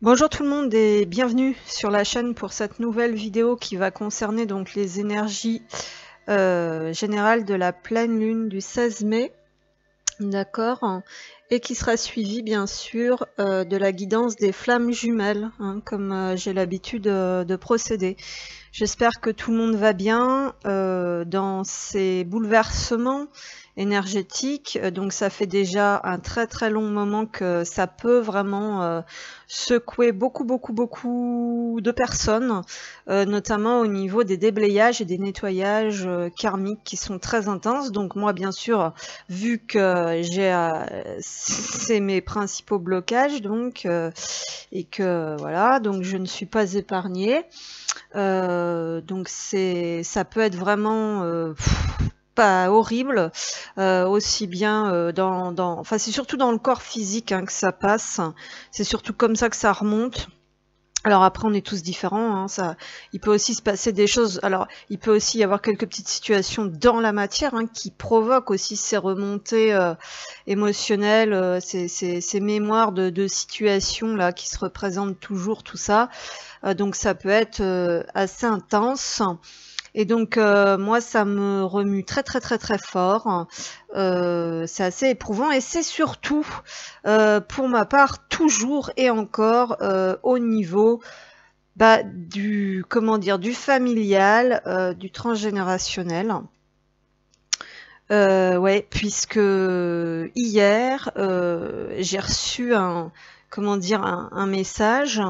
Bonjour tout le monde et bienvenue sur la chaîne pour cette nouvelle vidéo qui va concerner donc les énergies générales de la pleine lune du 16 mai, d'accord, et qui sera suivie bien sûr de la guidance des flammes jumelles, hein, comme j'ai l'habitude de procéder. J'espère que tout le monde va bien dans ces bouleversements énergétiques. Donc ça fait déjà un très très long moment que ça peut vraiment secouer beaucoup de personnes, notamment au niveau des déblayages et des nettoyages karmiques qui sont très intenses. Donc moi bien sûr, vu que c'est mes principaux blocages, donc et que voilà, donc je ne suis pas épargnée. Donc ça peut être vraiment pas horrible, aussi bien enfin c'est surtout dans le corps physique hein, que ça passe. C'est surtout comme ça que ça remonte. Alors après, on est tous différents. Hein, il peut aussi se passer des choses. Alors, il peut aussi y avoir quelques petites situations dans la matière hein, qui provoquent aussi ces remontées émotionnelles, ces mémoires de situations là qui se représentent toujours, tout ça. Donc, ça peut être assez intense. Et donc moi ça me remue très fort, c'est assez éprouvant et c'est surtout pour ma part toujours et encore au niveau du du familial, du transgénérationnel. Ouais, puisque hier j'ai reçu un message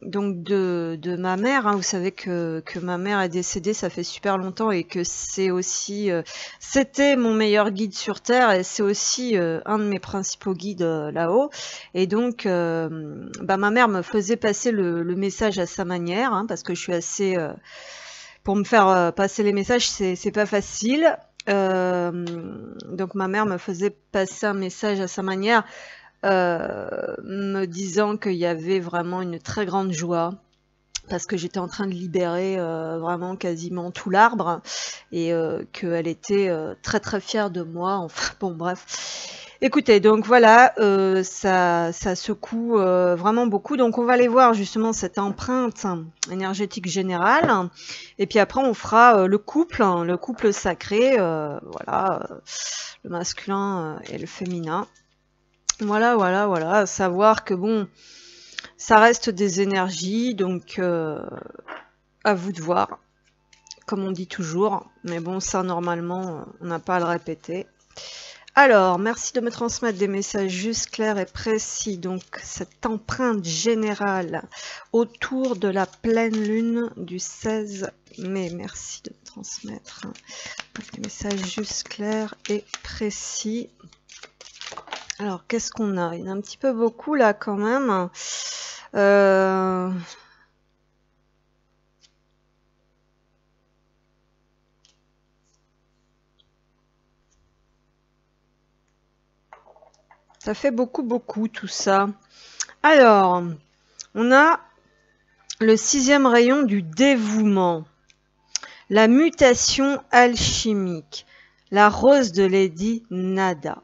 donc de ma mère, hein. Vous savez que ma mère est décédée, ça fait super longtemps et que c'est aussi, c'était mon meilleur guide sur Terre et c'est aussi un de mes principaux guides là-haut. Et donc, ma mère me faisait passer le message à sa manière, hein, parce que je suis assez... pour me faire passer les messages, c'est pas facile. Donc ma mère me faisait passer un message à sa manière, me disant qu'il y avait vraiment une très grande joie parce que j'étais en train de libérer vraiment quasiment tout l'arbre et qu'elle était très fière de moi. Enfin bon bref. Écoutez, donc voilà, ça secoue vraiment beaucoup. Donc on va aller voir justement cette empreinte énergétique générale. Et puis après on fera le couple sacré, voilà, le masculin et le féminin. Voilà, à savoir que bon, ça reste des énergies, donc à vous de voir, comme on dit toujours. Mais bon, ça normalement, on n'a pas à le répéter. Alors, merci de me transmettre des messages justes, clairs et précis. Donc, cette empreinte générale autour de la pleine lune du 16 mai. Merci de me transmettre des messages justes, clairs et précis. Alors, qu'est-ce qu'on a? Il y en a un petit peu beaucoup là quand même. Ça fait beaucoup tout ça. Alors, on a le 6e rayon du dévouement, la mutation alchimique, la rose de Lady Nada.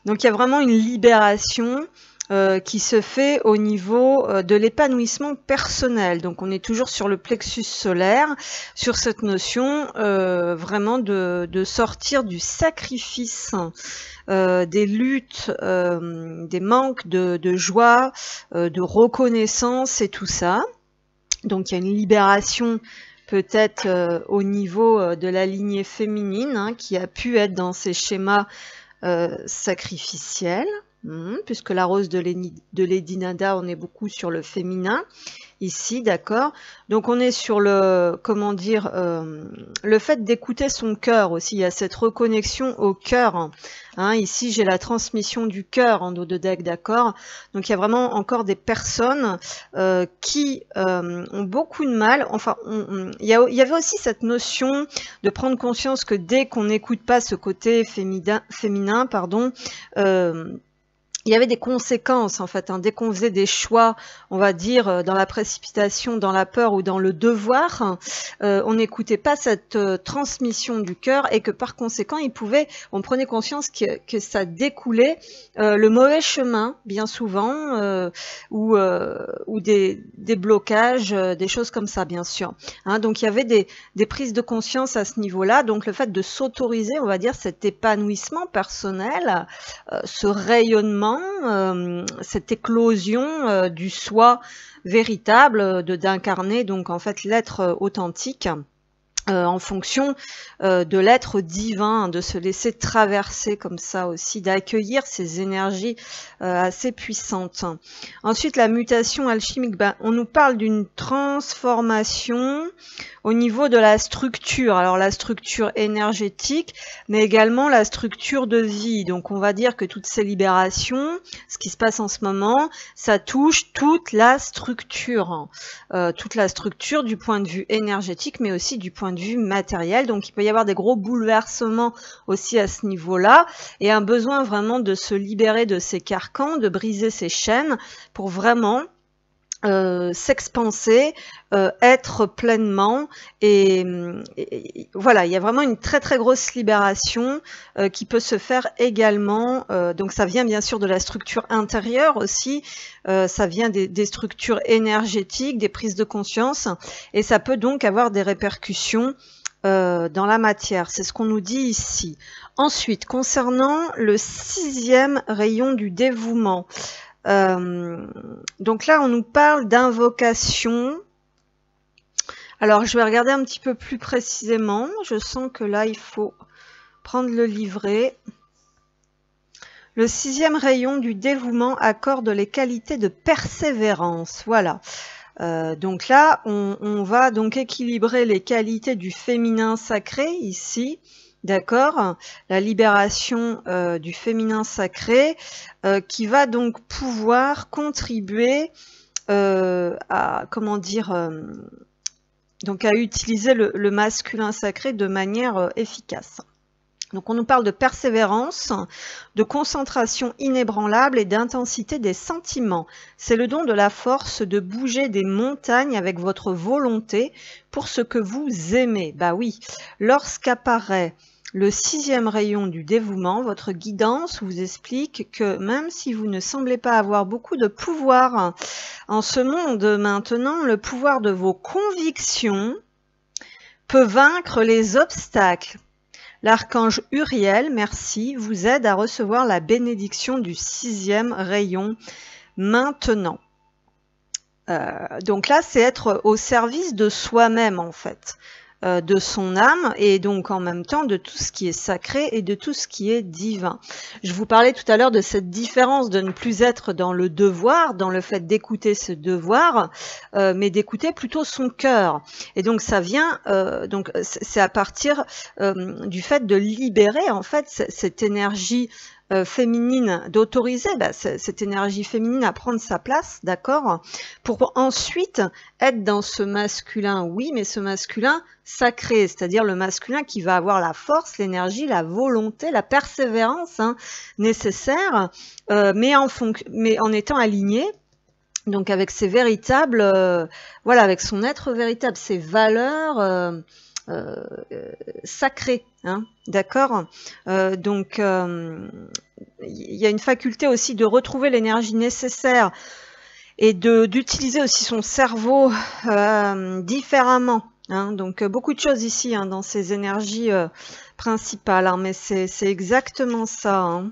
Donc il y a vraiment une libération qui se fait au niveau de l'épanouissement personnel. Donc on est toujours sur le plexus solaire, sur cette notion vraiment de sortir du sacrifice, des luttes, des manques de joie, de reconnaissance et tout ça. Donc il y a une libération peut-être au niveau de la lignée féminine hein, qui a pu être dans ces schémas sacrificielle, puisque la rose de Lady Nada, on est beaucoup sur le féminin ici, d'accord. Donc on est sur le, comment dire, le fait d'écouter son cœur aussi. Il y a cette reconnexion au cœur. Hein. Ici, j'ai la transmission du cœur en dos de deck, d'accord. Donc il y a vraiment encore des personnes qui ont beaucoup de mal. Enfin, il y avait aussi cette notion de prendre conscience que dès qu'on n'écoute pas ce côté féminin, pardon, il y avait des conséquences en fait, hein. Dès qu'on faisait des choix, on va dire, dans la précipitation, dans la peur ou dans le devoir, on n'écoutait pas cette transmission du cœur et que par conséquent, on prenait conscience que ça découlait le mauvais chemin, bien souvent, ou des blocages, des choses comme ça, bien sûr. Hein, donc il y avait des prises de conscience à ce niveau-là. Donc le fait de s'autoriser, on va dire, cet épanouissement personnel, ce rayonnement, cette éclosion du soi véritable, d'incarner donc en fait l'être authentique en fonction de l'être divin, de se laisser traverser comme ça aussi, d'accueillir ces énergies assez puissantes. Ensuite, la mutation alchimique, on nous parle d'une transformation au niveau de la structure, alors la structure énergétique, mais également la structure de vie. Donc on va dire que toutes ces libérations, ce qui se passe en ce moment, ça touche toute la structure du point de vue énergétique, mais aussi du point de vue matériel. Donc il peut y avoir des gros bouleversements aussi à ce niveau-là, et un besoin vraiment de se libérer de ces carcans, de briser ces chaînes, pour vraiment s'expanser, être pleinement, et voilà, il y a vraiment une très très grosse libération qui peut se faire également, donc ça vient bien sûr de la structure intérieure aussi, ça vient des structures énergétiques, des prises de conscience, et ça peut donc avoir des répercussions dans la matière, c'est ce qu'on nous dit ici. Ensuite, concernant le 6e rayon du dévouement, donc là, on nous parle d'invocation. Alors, je vais regarder un petit peu plus précisément. Je sens que là, il faut prendre le livret. Le 6e rayon du dévouement accorde les qualités de persévérance. Voilà. Donc là, on va donc équilibrer les qualités du féminin sacré ici. D'accord, la libération du féminin sacré qui va donc pouvoir contribuer à, comment dire, donc à utiliser le masculin sacré de manière efficace. Donc on nous parle de persévérance, de concentration inébranlable et d'intensité des sentiments. C'est le don de la force de bouger des montagnes avec votre volonté pour ce que vous aimez. Bah oui, lorsqu'apparaît le 6e rayon du dévouement, votre guidance vous explique que même si vous ne semblez pas avoir beaucoup de pouvoir en ce monde maintenant, le pouvoir de vos convictions peut vaincre les obstacles. L'archange Uriel, merci, vous aide à recevoir la bénédiction du 6e rayon maintenant. Donc là, c'est être au service de soi-même en fait, de son âme, et donc en même temps de tout ce qui est sacré et de tout ce qui est divin. Je vous parlais tout à l'heure de cette différence de ne plus être dans le devoir, dans le fait d'écouter ce devoir, mais d'écouter plutôt son cœur. Et donc ça vient, donc c'est à partir du fait de libérer en fait cette énergie féminine, d'autoriser cette énergie féminine à prendre sa place, d'accord, pour ensuite être dans ce masculin, oui, mais ce masculin sacré, c'est-à-dire le masculin qui va avoir la force, l'énergie, la volonté, la persévérance nécessaire, mais en étant aligné, donc avec ses véritables, voilà, avec son être véritable, ses valeurs sacré, hein, d'accord, donc il y a une faculté aussi de retrouver l'énergie nécessaire et d'utiliser aussi son cerveau différemment, hein, donc beaucoup de choses ici hein, dans ces énergies principales, hein, mais c'est exactement ça, hein.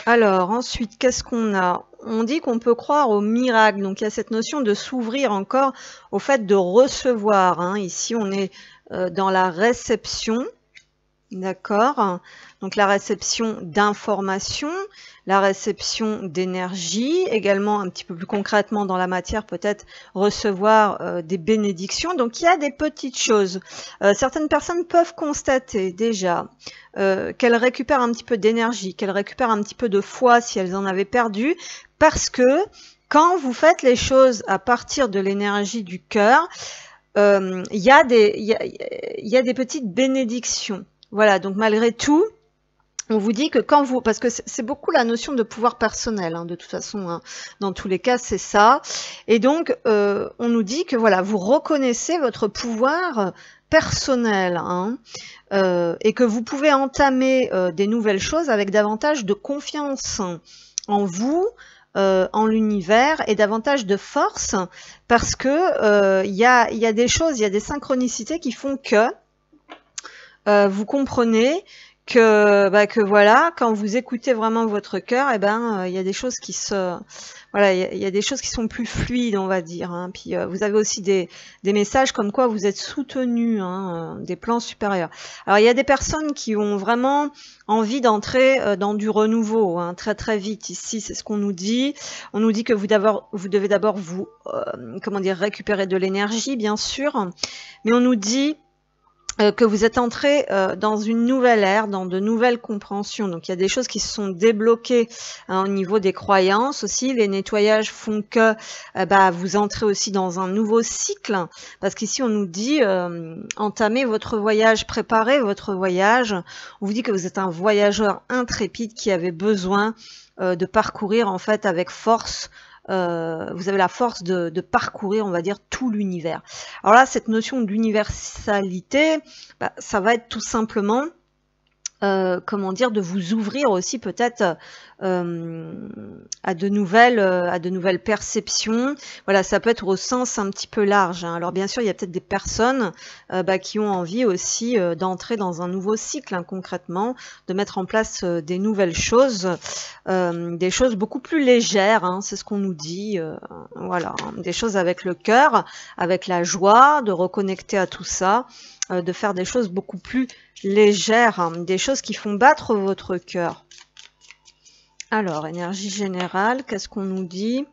Alors ensuite, qu'est-ce qu'on a? On dit qu'on peut croire au miracle, donc il y a cette notion de s'ouvrir encore au fait de recevoir, hein. Ici on est dans la réception, d'accord, donc la réception d'informations, la réception d'énergie, également un petit peu plus concrètement dans la matière, peut-être recevoir des bénédictions. Donc il y a des petites choses. Certaines personnes peuvent constater déjà qu'elles récupèrent un petit peu d'énergie, qu'elles récupèrent un petit peu de foi si elles en avaient perdu, parce que quand vous faites les choses à partir de l'énergie du cœur, il y a des petites bénédictions. Voilà, donc malgré tout, on vous dit que quand vous, parce que c'est beaucoup la notion de pouvoir personnel, hein, de toute façon, hein, dans tous les cas, c'est ça. Et donc, on nous dit que voilà, vous reconnaissez votre pouvoir personnel, hein, et que vous pouvez entamer des nouvelles choses avec davantage de confiance en vous, en l'univers, et davantage de force, parce que il y a des choses, il y a des synchronicités qui font que vous comprenez que voilà, quand vous écoutez vraiment votre cœur, et il y a des choses qui se, voilà, il y a des choses qui sont plus fluides, on va dire. Hein. Puis vous avez aussi des messages comme quoi vous êtes soutenu, hein, des plans supérieurs. Alors il y a des personnes qui ont vraiment envie d'entrer dans du renouveau, hein, très très vite. Ici, c'est ce qu'on nous dit. On nous dit que vous devez d'abord vous, comment dire, récupérer de l'énergie, bien sûr, mais on nous dit que vous êtes entré dans une nouvelle ère, dans de nouvelles compréhensions. Donc il y a des choses qui se sont débloquées, hein, au niveau des croyances aussi. Les nettoyages font que vous entrez aussi dans un nouveau cycle, parce qu'ici on nous dit entamez votre voyage, préparez votre voyage. On vous dit que vous êtes un voyageur intrépide qui avait besoin de parcourir en fait avec force. Vous avez la force de parcourir, on va dire, tout l'univers. Alors là, cette notion d'universalité, ça va être tout simplement, comment dire, de vous ouvrir aussi peut-être à de nouvelles perceptions. Voilà, ça peut être au sens un petit peu large, hein. Alors bien sûr, il y a peut-être des personnes qui ont envie aussi d'entrer dans un nouveau cycle, hein, concrètement, de mettre en place des nouvelles choses, des choses beaucoup plus légères, hein, c'est ce qu'on nous dit, voilà, hein, des choses avec le cœur, avec la joie, de reconnecter à tout ça, de faire des choses beaucoup plus légères, hein, des choses qui font battre votre cœur. Alors, énergie générale, qu'est-ce qu'on nous dit?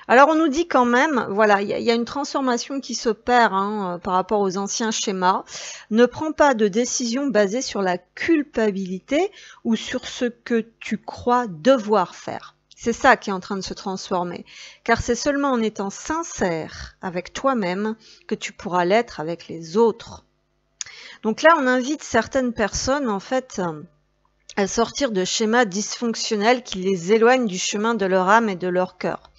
Alors, on nous dit quand même, voilà, il y a une transformation qui s'opère, hein, par rapport aux anciens schémas. Ne prends pas de décision basée sur la culpabilité ou sur ce que tu crois devoir faire. C'est ça qui est en train de se transformer. Car c'est seulement en étant sincère avec toi-même que tu pourras l'être avec les autres. Donc là, on invite certaines personnes, en fait, à sortir de schémas dysfonctionnels qui les éloignent du chemin de leur âme et de leur cœur.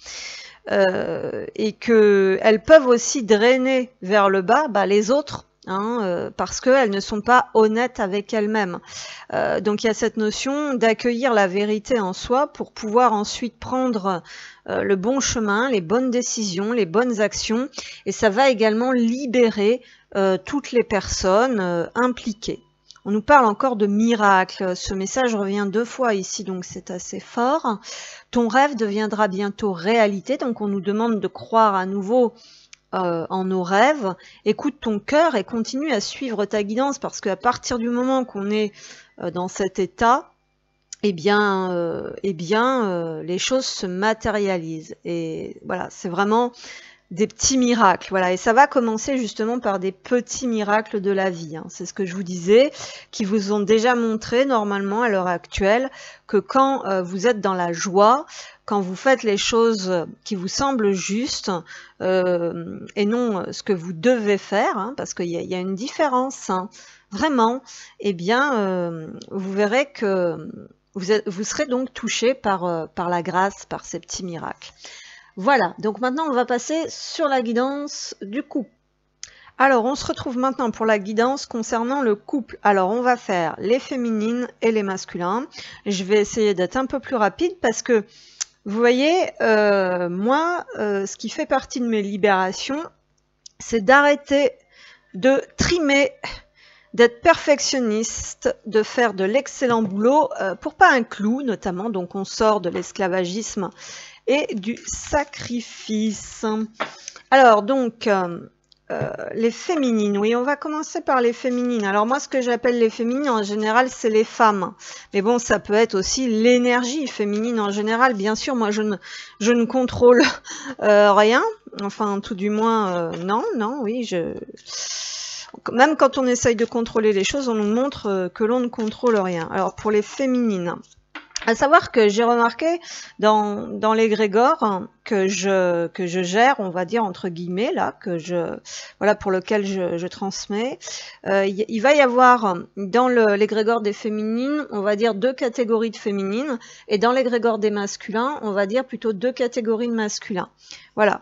Et qu'elles peuvent aussi drainer vers le bas les autres, hein, parce qu'elles ne sont pas honnêtes avec elles-mêmes. Donc il y a cette notion d'accueillir la vérité en soi pour pouvoir ensuite prendre le bon chemin, les bonnes décisions, les bonnes actions, et ça va également libérer toutes les personnes impliquées. On nous parle encore de miracle. Ce message revient 2 fois ici, donc c'est assez fort. Ton rêve deviendra bientôt réalité, donc on nous demande de croire à nouveau en nos rêves. Écoute ton cœur et continue à suivre ta guidance, parce qu'à partir du moment qu'on est dans cet état, les choses se matérialisent. Et voilà, c'est vraiment des petits miracles, voilà, et ça va commencer justement par des petits miracles de la vie, hein. C'est ce que je vous disais, qui vous ont déjà montré normalement à l'heure actuelle que quand vous êtes dans la joie, quand vous faites les choses qui vous semblent justes et non ce que vous devez faire, hein, parce qu'il y a une différence, hein, vraiment, vous verrez que vous serez donc touché par la grâce, par ces petits miracles. Voilà, donc maintenant on va passer sur la guidance du couple. Alors on se retrouve maintenant pour la guidance concernant le couple. Alors on va faire les féminines et les masculins. Je vais essayer d'être un peu plus rapide parce que vous voyez, moi, ce qui fait partie de mes libérations, c'est d'arrêter de trimer, d'être perfectionniste, de faire de l'excellent boulot pour pas un clou notamment, donc on sort de l'esclavagisme et du sacrifice. Alors donc, les féminines, oui, on va commencer par les féminines. Alors moi, ce que j'appelle les féminines, en général, c'est les femmes. Mais bon, ça peut être aussi l'énergie féminine en général. Bien sûr, moi, je ne contrôle rien. Enfin, tout du moins, non, oui, même quand on essaye de contrôler les choses, on nous montre que l'on ne contrôle rien. Alors, pour les féminines, À savoir que j'ai remarqué dans l'égrégore que je gère, on va dire entre guillemets là, voilà, pour lequel je transmets, il va y avoir dans l'égrégore des féminines, on va dire 2 catégories de féminines, et dans l'égrégore des masculins, on va dire plutôt 2 catégories de masculins. Voilà.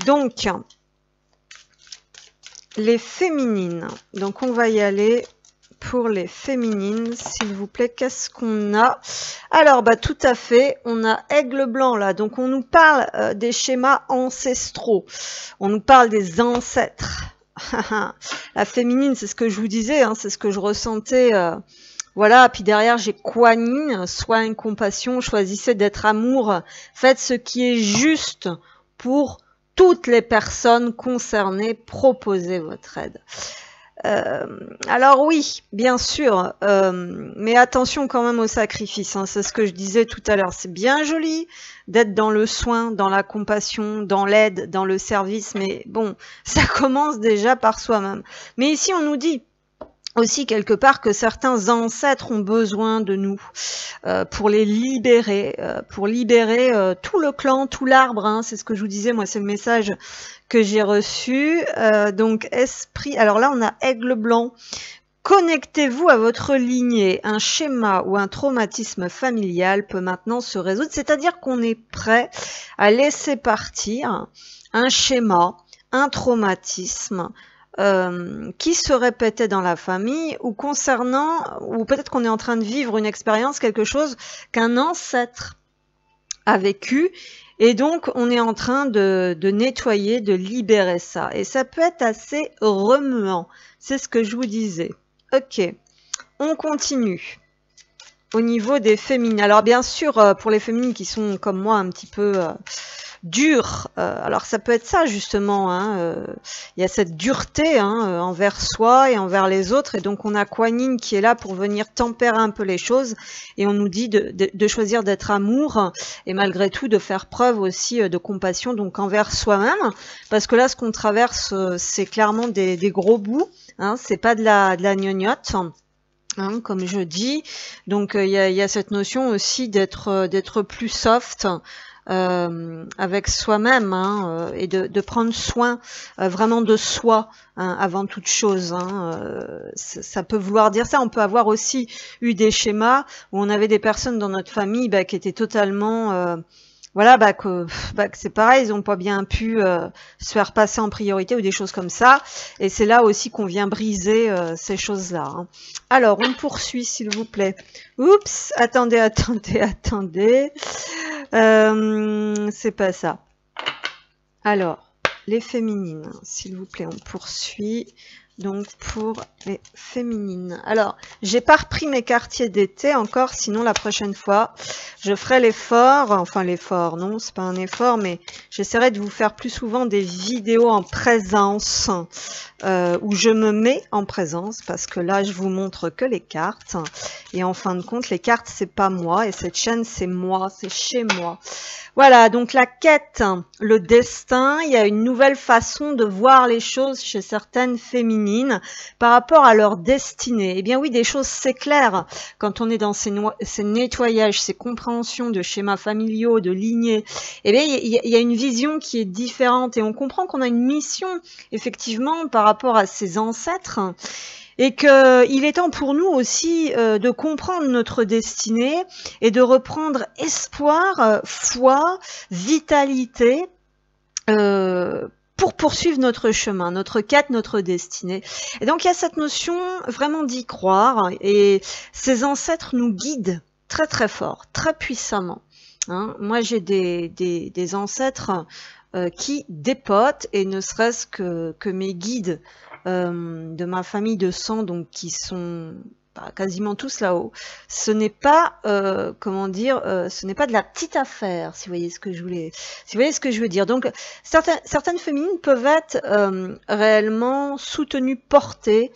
Donc les féminines. Donc on va y aller. Pour les féminines, s'il vous plaît, qu'est-ce qu'on a? Alors, bah, tout à fait, on a aigle blanc là, donc on nous parle des schémas ancestraux, on nous parle des ancêtres. La féminine, c'est ce que je vous disais, hein, c'est ce que je ressentais, voilà, puis derrière j'ai Kuan-Yin, soin, compassion, choisissez d'être amour, faites ce qui est juste pour toutes les personnes concernées, proposez votre aide. Alors oui, bien sûr, mais attention quand même au sacrifice, hein, c'est ce que je disais tout à l'heure. C'est bien joli d'être dans le soin, dans la compassion, dans l'aide, dans le service, mais bon, ça commence déjà par soi-même. Mais ici, on nous dit aussi quelque part que certains ancêtres ont besoin de nous pour les libérer, tout le clan, tout l'arbre, hein, c'est ce que je vous disais, moi c'est le message que j'ai reçu. Donc esprit, alors là on a aigle blanc. Connectez-vous à votre lignée. Un schéma ou un traumatisme familial peut maintenant se résoudre, c'est-à-dire qu'on est prêt à laisser partir un schéma, un traumatisme, qui se répétait dans la famille ou ou peut-être qu'on est en train de vivre une expérience, quelque chose qu'un ancêtre a vécu, et donc on est en train de nettoyer, de libérer ça. Et ça peut être assez remuant, c'est ce que je vous disais. Ok, on continue. Au niveau des féminines, alors bien sûr, pour les féminines qui sont comme moi un petit peu dures, alors ça peut être ça justement, hein, il y a cette dureté, hein, envers soi et envers les autres, et donc on a Kuan-Yin qui est là pour venir tempérer un peu les choses, et on nous dit de choisir d'être amour, et malgré tout de faire preuve aussi de compassion, donc envers soi-même, parce que là ce qu'on traverse c'est clairement des gros bouts, hein, c'est pas de la gnognotte. Hein, comme je dis, donc il y a cette notion aussi d'être plus soft avec soi-même, hein, et de prendre soin vraiment de soi, hein, avant toute chose, hein, ça peut vouloir dire ça. On peut avoir aussi eu des schémas où on avait des personnes dans notre famille qui étaient totalement voilà, que c'est pareil, ils n'ont pas bien pu se faire passer en priorité ou des choses comme ça. Et c'est là aussi qu'on vient briser ces choses-là, hein. Alors, on poursuit, s'il vous plaît. Oups, attendez. C'est pas ça. Alors, les féminines, s'il vous plaît, on poursuit. Donc pour les féminines. Alors, j'ai pas repris mes quartiers d'été encore, sinon la prochaine fois, je ferai l'effort, enfin l'effort, non, c'est pas un effort, mais j'essaierai de vous faire plus souvent des vidéos en présence, où je me mets en présence, parce que là, je vous montre que les cartes, et en fin de compte, les cartes, c'est pas moi, et cette chaîne, c'est moi, c'est chez moi. Voilà, donc la quête, le destin, il y a une nouvelle façon de voir les choses chez certaines féminines par rapport à leur destinée. Eh bien oui, des choses s'éclairent quand on est dans ces nettoyages, ces compréhensions de schémas familiaux, de lignées. Eh bien, il y a une vision qui est différente et on comprend qu'on a une mission, effectivement, par rapport à ses ancêtres. Et qu'il est temps pour nous aussi de comprendre notre destinée et de reprendre espoir, foi, vitalité pour poursuivre notre chemin, notre quête, notre destinée. Et donc il y a cette notion vraiment d'y croire, et ces ancêtres nous guident très très fort, très puissamment, hein. Moi j'ai des ancêtres qui dépotent, et ne serait-ce que mes guides de ma famille de sang, donc qui sont quasiment tous là-haut. Ce n'est pas, comment dire, ce n'est pas de la petite affaire, si vous voyez ce que je veux dire. Donc certaines féminines peuvent être réellement soutenues, portées,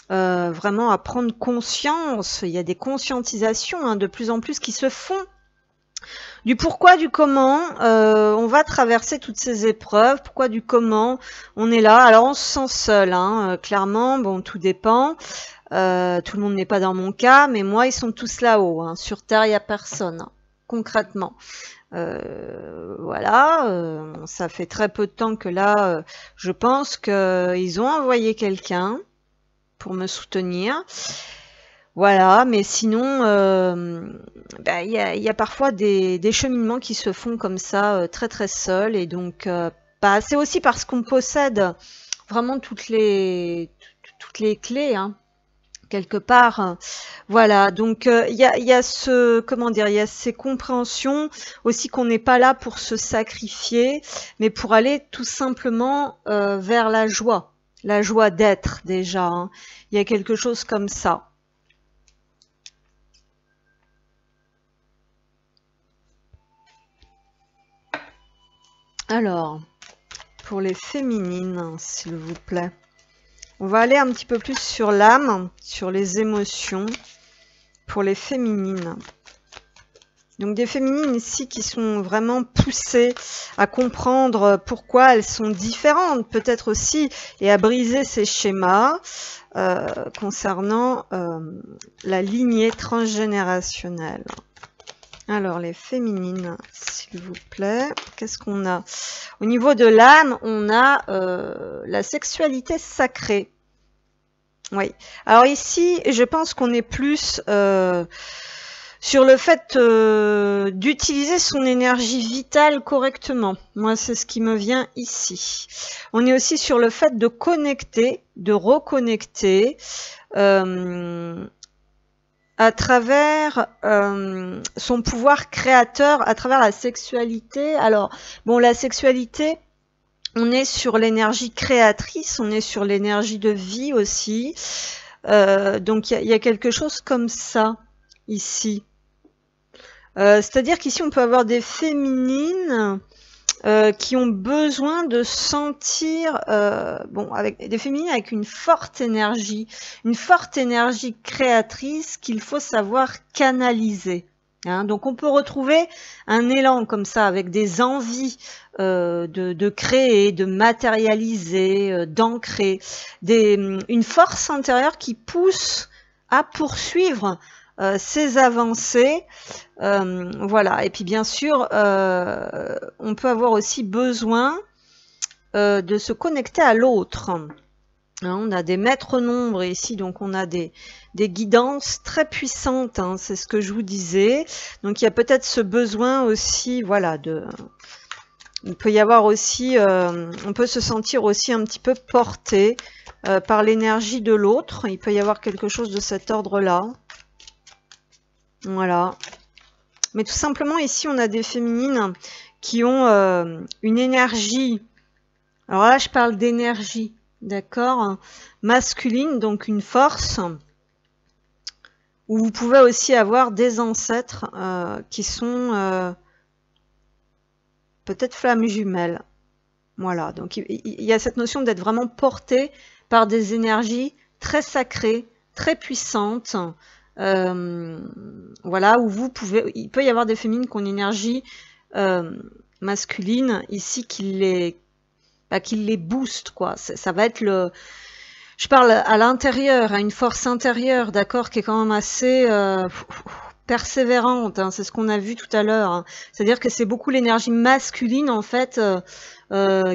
vraiment à prendre conscience. Il y a des conscientisations, hein, de plus en plus qui se font Du pourquoi, du comment, on va traverser toutes ces épreuves, pourquoi, du comment, on est là. Alors on se sent seul, hein, clairement, bon, tout dépend. Tout le monde n'est pas dans mon cas, mais moi, ils sont tous là-haut. Hein. Sur Terre, il n'y a personne, hein, concrètement. Voilà, ça fait très peu de temps que là, je pense qu'ils ont envoyé quelqu'un pour me soutenir. Voilà, mais sinon, il y a parfois des cheminements qui se font comme ça, très très seuls. Et donc, c'est aussi parce qu'on possède vraiment toutes les clés, hein, quelque part. Voilà, donc il y a ce, comment dire, il y a ces compréhensions aussi qu'on n'est pas là pour se sacrifier, mais pour aller tout simplement vers la joie d'être déjà. Hein. Il y a quelque chose comme ça. Alors, pour les féminines, s'il vous plaît. On va aller un petit peu plus sur l'âme, sur les émotions, pour les féminines. Donc des féminines ici qui sont vraiment poussées à comprendre pourquoi elles sont différentes, peut-être aussi, et à briser ces schémas concernant la lignée transgénérationnelle. Alors, les féminines, s'il vous plaît, qu'est-ce qu'on a? Au niveau de l'âme, on a la sexualité sacrée. Oui. Alors ici, je pense qu'on est plus sur le fait d'utiliser son énergie vitale correctement. Moi, c'est ce qui me vient ici. On est aussi sur le fait de connecter, de reconnecter à travers son pouvoir créateur, à travers la sexualité. Alors, bon, la sexualité, on est sur l'énergie créatrice, on est sur l'énergie de vie aussi. Donc, il y a quelque chose comme ça, ici. C'est-à-dire qu'ici, on peut avoir des féminines qui ont besoin de sentir, avec des féminines avec une forte énergie créatrice qu'il faut savoir canaliser. Hein. Donc on peut retrouver un élan comme ça avec des envies de créer, de matérialiser, d'ancrer, une force intérieure qui pousse à poursuivre ces avancées. Voilà, et puis bien sûr, on peut avoir aussi besoin de se connecter à l'autre. Hein, on a des maîtres nombres ici, donc on a des guidances très puissantes, hein, c'est ce que je vous disais. Donc il y a peut-être ce besoin aussi, voilà, il peut y avoir aussi, on peut se sentir aussi un petit peu porté par l'énergie de l'autre. Il peut y avoir quelque chose de cet ordre-là. Voilà. Mais tout simplement, ici, on a des féminines qui ont une énergie. Alors là, je parle d'énergie, d'accord? Masculine, donc une force. Où vous pouvez aussi avoir des ancêtres qui sont peut-être flammes jumelles. Voilà, donc il y a cette notion d'être vraiment porté par des énergies très sacrées, très puissantes. Voilà, où il peut y avoir des féminines qui ont une énergie masculine ici qui les booste, quoi. Ça va être je parle à l'intérieur, à une force intérieure, d'accord, qui est quand même assez persévérante. Hein, c'est ce qu'on a vu tout à l'heure. Hein. C'est-à-dire que c'est beaucoup l'énergie masculine en fait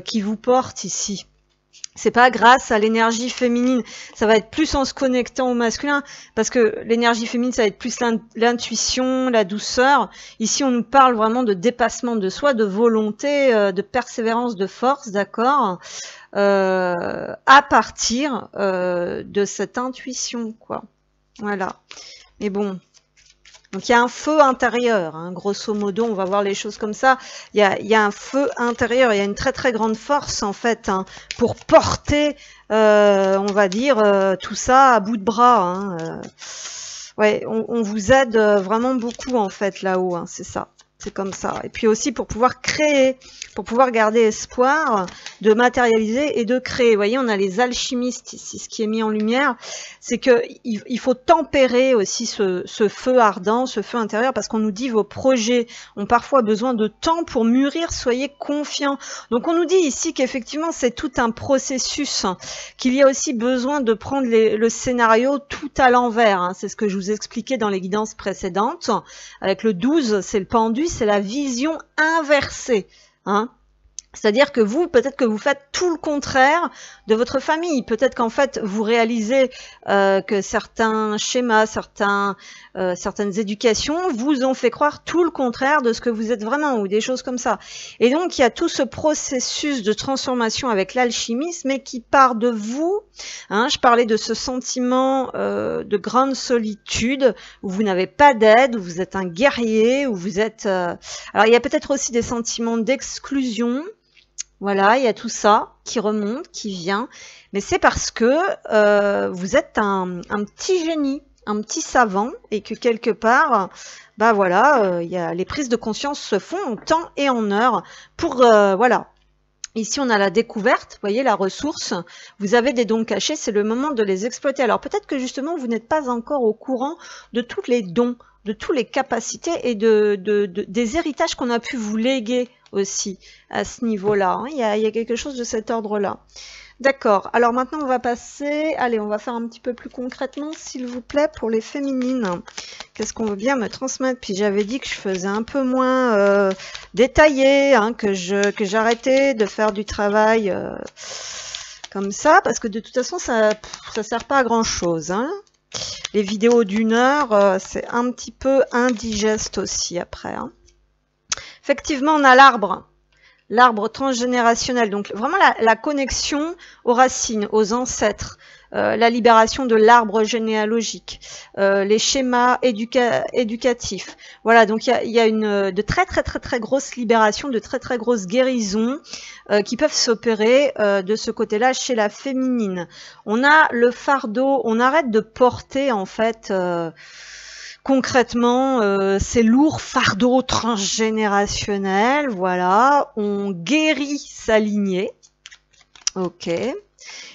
qui vous porte ici. C'est pas grâce à l'énergie féminine, ça va être plus en se connectant au masculin, parce que l'énergie féminine, ça va être plus l'intuition, la douceur. Ici, on nous parle vraiment de dépassement de soi, de volonté, de persévérance, de force, d'accord, à partir de cette intuition, quoi. Voilà. Mais bon. Donc il y a un feu intérieur, hein, grosso modo, on va voir les choses comme ça. Il y a un feu intérieur, il y a une très très grande force en fait hein, pour porter, on va dire, tout ça à bout de bras. Hein, ouais, on vous aide vraiment beaucoup en fait là-haut, hein, c'est ça. C'est comme ça. Et puis aussi pour pouvoir créer, pour pouvoir garder espoir de matérialiser et de créer. Vous voyez, on a les alchimistes ici. Ce qui est mis en lumière, c'est qu'il faut tempérer aussi ce feu ardent, ce feu intérieur, parce qu'on nous dit vos projets ont parfois besoin de temps pour mûrir, soyez confiants. Donc on nous dit ici qu'effectivement c'est tout un processus, qu'il y a aussi besoin de prendre le scénario tout à l'envers. Hein. C'est ce que je vous expliquais dans les guidances précédentes. Avec le 12, c'est le pendu, c'est la vision inversée. Hein. C'est-à-dire que vous, peut-être que vous faites tout le contraire de votre famille. Peut-être qu'en fait, vous réalisez que certains schémas, certaines éducations vous ont fait croire tout le contraire de ce que vous êtes vraiment, ou des choses comme ça. Et donc, il y a tout ce processus de transformation avec l'alchimisme, mais qui part de vous. Hein, je parlais de ce sentiment de grande solitude, où vous n'avez pas d'aide, où vous êtes un guerrier, où vous êtes... Alors, il y a peut-être aussi des sentiments d'exclusion. Voilà, il y a tout ça qui remonte, qui vient, mais c'est parce que vous êtes un petit génie, un petit savant, et que quelque part, bah voilà, les prises de conscience se font en temps et en heure pour, voilà. Ici, on a la découverte, vous voyez, la ressource. Vous avez des dons cachés, c'est le moment de les exploiter. Alors peut-être que justement, vous n'êtes pas encore au courant de tous les dons, de toutes les capacités et des héritages qu'on a pu vous léguer aussi à ce niveau-là. Hein. Il y a quelque chose de cet ordre-là. D'accord. Alors maintenant, on va passer... Allez, on va faire un petit peu plus concrètement, s'il vous plaît, pour les féminines. Qu'est-ce qu'on veut bien me transmettre? Puis j'avais dit que je faisais un peu moins détaillé, hein, que j'arrêtais de faire du travail comme ça, parce que de toute façon, ça sert pas à grand-chose. Hein. Les vidéos d'1 heure, c'est un petit peu indigeste aussi après. Hein. Effectivement, on a l'arbre. L'arbre transgénérationnel, donc vraiment la connexion aux racines, aux ancêtres, la libération de l'arbre généalogique, les schémas éducatifs. Voilà, donc il y a de très grosses libérations, de très grosses guérisons qui peuvent s'opérer de ce côté-là chez la féminine. On a le fardeau, on arrête de porter en fait... concrètement, ces lourds fardeaux transgénérationnels, voilà, on guérit sa lignée, ok.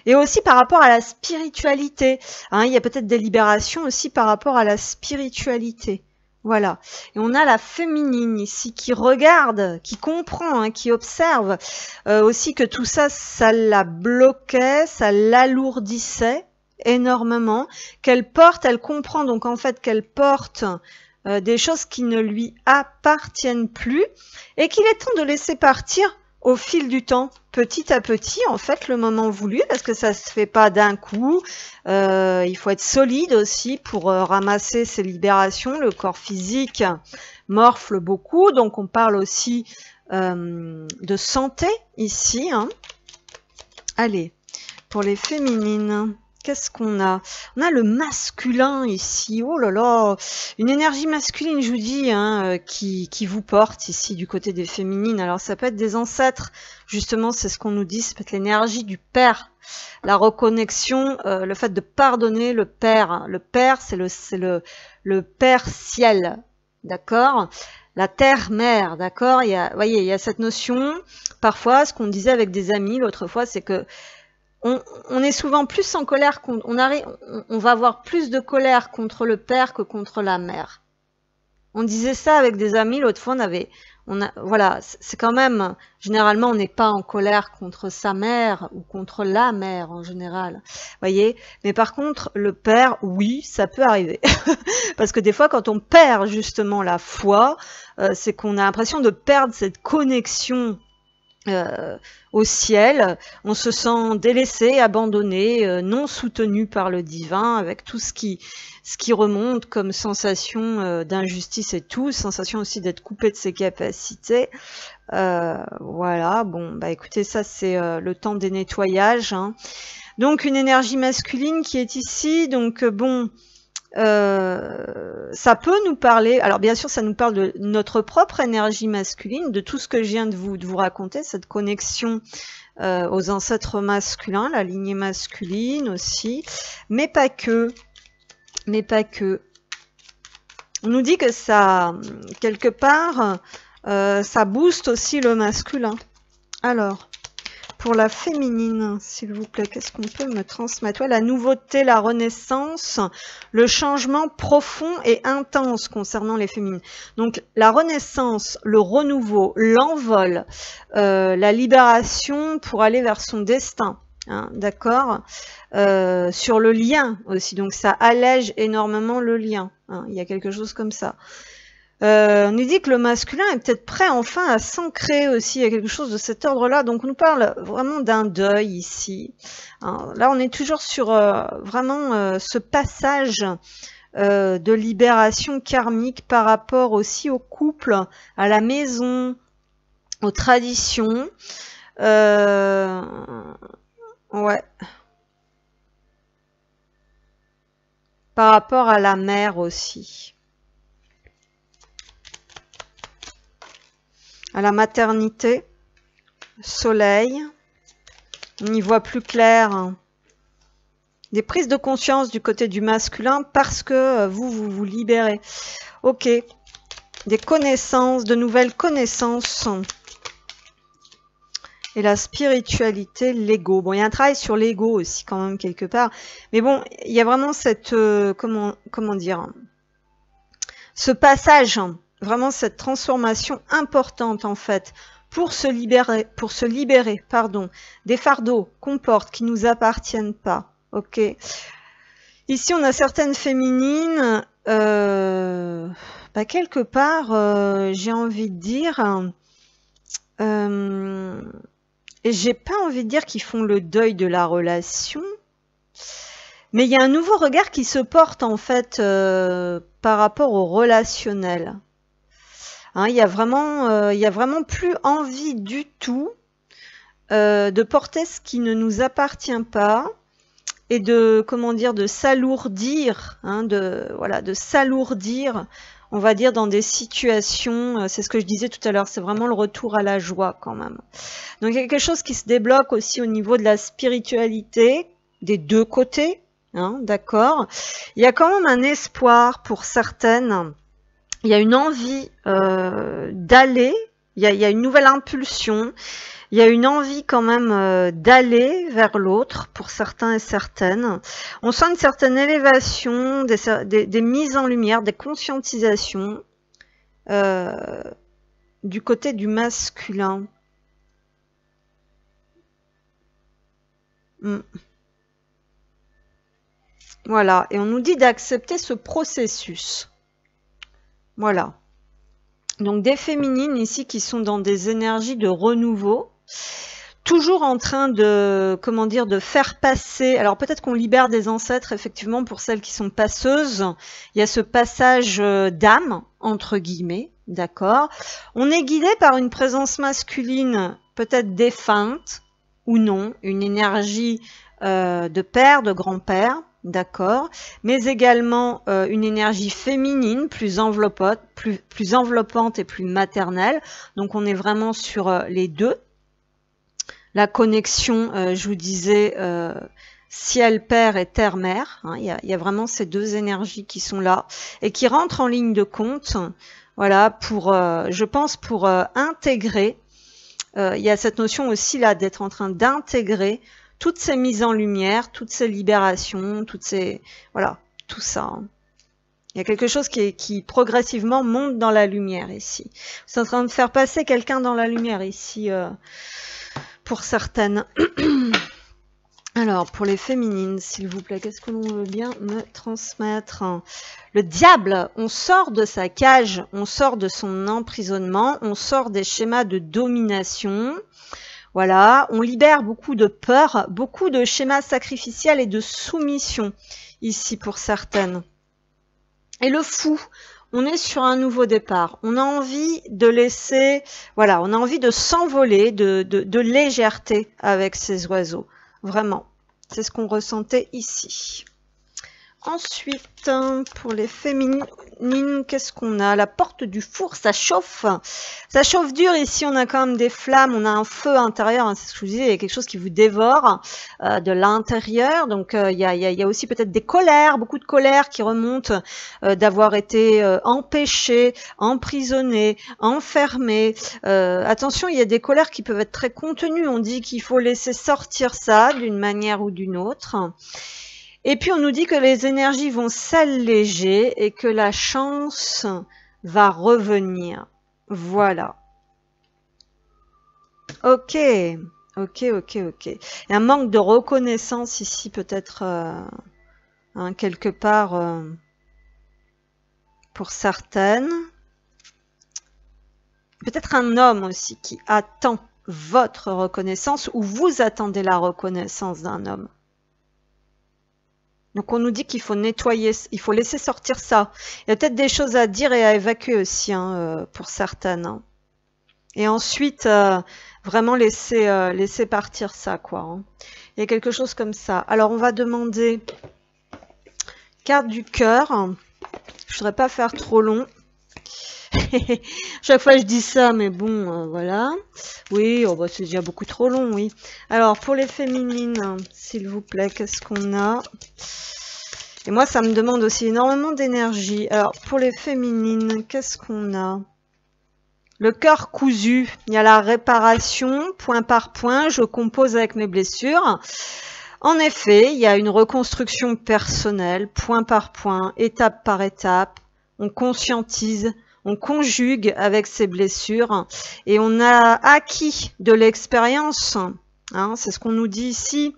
Et aussi par rapport à la spiritualité, hein, il y a peut-être des libérations aussi par rapport à la spiritualité, voilà. Et on a la féminine ici qui regarde, qui comprend, hein, qui observe aussi que tout ça, ça la bloquait, ça l'alourdissait énormément, qu'elle porte, elle comprend donc en fait qu'elle porte des choses qui ne lui appartiennent plus et qu'il est temps de laisser partir au fil du temps, petit à petit, en fait, le moment voulu, parce que ça se fait pas d'un coup. Il faut être solide aussi pour ramasser ces libérations. Le corps physique morfle beaucoup, donc on parle aussi de santé ici. Hein. Allez, pour les féminines. Qu'est-ce qu'on a? On a le masculin ici. Oh là là, une énergie masculine, je vous dis, hein, qui vous porte ici du côté des féminines. Alors ça peut être des ancêtres, justement, c'est ce qu'on nous dit, ça peut être l'énergie du père, la reconnexion, le fait de pardonner le père. Le père, c'est le père ciel, d'accord? La terre-mère, d'accord? Voyez, il y a cette notion. Parfois, ce qu'on disait avec des amis l'autre fois, c'est que on est souvent plus en colère, on va avoir plus de colère contre le père que contre la mère. On disait ça avec des amis, l'autre fois voilà, c'est quand même, généralement on n'est pas en colère contre sa mère ou contre la mère en général, voyez. Mais par contre, le père, oui, ça peut arriver. Parce que des fois, quand on perd justement la foi, c'est qu'on a l'impression de perdre cette connexion au ciel, on se sent délaissé, abandonné, non soutenu par le divin, avec tout ce qui remonte comme sensation d'injustice et tout, sensation aussi d'être coupé de ses capacités. Voilà, bon, bah écoutez, ça c'est le temps des nettoyages. Hein. Donc une énergie masculine qui est ici, donc bon... ça peut nous parler, alors bien sûr ça nous parle de notre propre énergie masculine, de tout ce que je viens de vous raconter, cette connexion aux ancêtres masculins, la lignée masculine aussi, mais pas que. On nous dit que ça, quelque part, ça booste aussi le masculin. Alors, pour la féminine, s'il vous plaît, qu'est-ce qu'on peut me transmettre? Ouais, la nouveauté, la renaissance, le changement profond et intense concernant les féminines. Donc, la renaissance, le renouveau, l'envol, la libération pour aller vers son destin. Hein, d'accord, sur le lien aussi, donc ça allège énormément le lien, hein, il y a quelque chose comme ça. On nous dit que le masculin est peut-être prêt enfin à s'ancrer aussi, il y a quelque chose de cet ordre-là, donc on nous parle vraiment d'un deuil ici. Hein, là on est toujours sur vraiment ce passage de libération karmique par rapport aussi au couple, à la maison, aux traditions. Ouais. Par rapport à la mer aussi. À la maternité. Soleil. On y voit plus clair. Des prises de conscience du côté du masculin parce que vous libérez. Ok. Des connaissances, de nouvelles connaissances. Et la spiritualité, l'ego. Bon, il y a un travail sur l'ego aussi quand même quelque part. Mais bon, il y a vraiment cette, comment dire, ce passage, vraiment cette transformation importante en fait pour se libérer, pardon, des fardeaux qu'on porte qui nous appartiennent pas. Ok. Ici, on a certaines féminines, quelque part, j'ai envie de dire. Et j'ai pas envie de dire qu'ils font le deuil de la relation, mais il y a un nouveau regard qui se porte en fait par rapport au relationnel. Hein, il y a vraiment plus envie du tout de porter ce qui ne nous appartient pas et de, comment dire, de s'alourdir, hein, de s'alourdir, on va dire, dans des situations, c'est ce que je disais tout à l'heure, c'est vraiment le retour à la joie quand même. Donc il y a quelque chose qui se débloque aussi au niveau de la spiritualité, des deux côtés, hein, d'accord. Il y a quand même un espoir pour certaines, il y a une envie d'aller, il y a une nouvelle impulsion, il y a une envie quand même d'aller vers l'autre pour certains et certaines. On sent une certaine élévation, des mises en lumière, des conscientisations du côté du masculin. Voilà, et on nous dit d'accepter ce processus. Voilà. Donc des féminines ici qui sont dans des énergies de renouveau. Toujours en train de, comment dire, de faire passer, alors peut-être qu'on libère des ancêtres, effectivement, pour celles qui sont passeuses, il y a ce passage d'âme, entre guillemets, d'accord. On est guidé par une présence masculine, peut-être défunte, ou non, une énergie de père, de grand-père, d'accord, mais également une énergie féminine, plus enveloppante et plus maternelle, donc on est vraiment sur les deux. La connexion, je vous disais, ciel-père et terre-mère. Hein, il y a vraiment ces deux énergies qui sont là et qui rentrent en ligne de compte. Voilà, pour, je pense, pour intégrer. Il y a cette notion aussi là d'être en train d'intégrer toutes ces mises en lumière, toutes ces libérations, toutes ces, voilà, tout ça. Hein. Il y a quelque chose qui progressivement monte dans la lumière ici. Vous êtes en train de faire passer quelqu'un dans la lumière ici. Pour certaines. Alors, pour les féminines, s'il vous plaît, qu'est-ce que l'on veut bien me transmettre? Le diable, on sort de sa cage, on sort de son emprisonnement, on sort des schémas de domination. Voilà, on libère beaucoup de peur, beaucoup de schémas sacrificiels et de soumission, ici pour certaines. Et le fou, on est sur un nouveau départ. On a envie de laisser, voilà, on a envie de s'envoler, de légèreté avec ces oiseaux. Vraiment. C'est ce qu'on ressentait ici. Ensuite, pour les féminines, qu'est-ce qu'on a? La porte du four, ça chauffe. Ça chauffe dur. Ici, on a quand même des flammes. On a un feu intérieur. Hein, c'est ce que je vous disais. Il y a quelque chose qui vous dévore de l'intérieur. Donc, il y a aussi peut-être des colères, beaucoup de colères qui remontent d'avoir été empêchées, emprisonnées, enfermées. Attention, il y a des colères qui peuvent être très contenues. On dit qu'il faut laisser sortir ça d'une manière ou d'une autre. Et puis on nous dit que les énergies vont s'alléger et que la chance va revenir. Voilà. Ok, ok. Il y a un manque de reconnaissance ici peut-être quelque part pour certaines. Peut-être un homme aussi qui attend votre reconnaissance ou vous attendez la reconnaissance d'un homme. Donc on nous dit qu'il faut nettoyer, il faut laisser sortir ça. Il y a peut-être des choses à dire et à évacuer aussi pour certaines. Hein. Et ensuite, vraiment laisser partir ça, quoi. Hein. Il y a quelque chose comme ça. Alors on va demander carte du cœur. Je ne voudrais pas faire trop long. Chaque fois je dis ça, mais bon, voilà. Oui, oh, bah, c'est déjà beaucoup trop long, oui. Alors, pour les féminines, s'il vous plaît, qu'est-ce qu'on a? Et moi, ça me demande aussi énormément d'énergie. Alors, pour les féminines, qu'est-ce qu'on a? Le cœur cousu. Il y a la réparation, point par point. Je compose avec mes blessures. En effet, il y a une reconstruction personnelle, point par point, étape par étape. On conscientise. On conjugue avec ces blessures et on a acquis de l'expérience. Hein, c'est ce qu'on nous dit ici.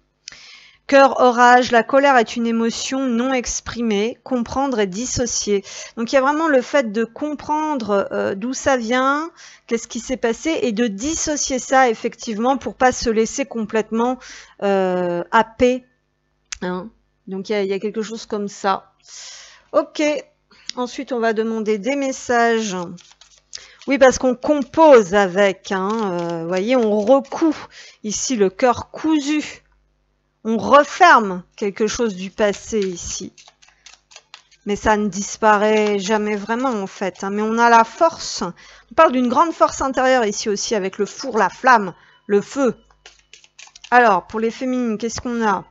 Cœur, orage, la colère est une émotion non exprimée. Comprendre et dissocier. Donc il y a vraiment le fait de comprendre d'où ça vient, qu'est-ce qui s'est passé et de dissocier ça effectivement pour pas se laisser complètement happer. Hein. Donc il y a quelque chose comme ça. Ok. Ensuite, on va demander des messages. Oui, parce qu'on compose avec. Vous voyez, on recoue ici le cœur cousu. On referme quelque chose du passé ici. Mais ça ne disparaît jamais vraiment en fait. Hein. Mais on a la force. On parle d'une grande force intérieure ici aussi avec le four, la flamme, le feu. Alors, pour les féminines, qu'est-ce qu'on a ?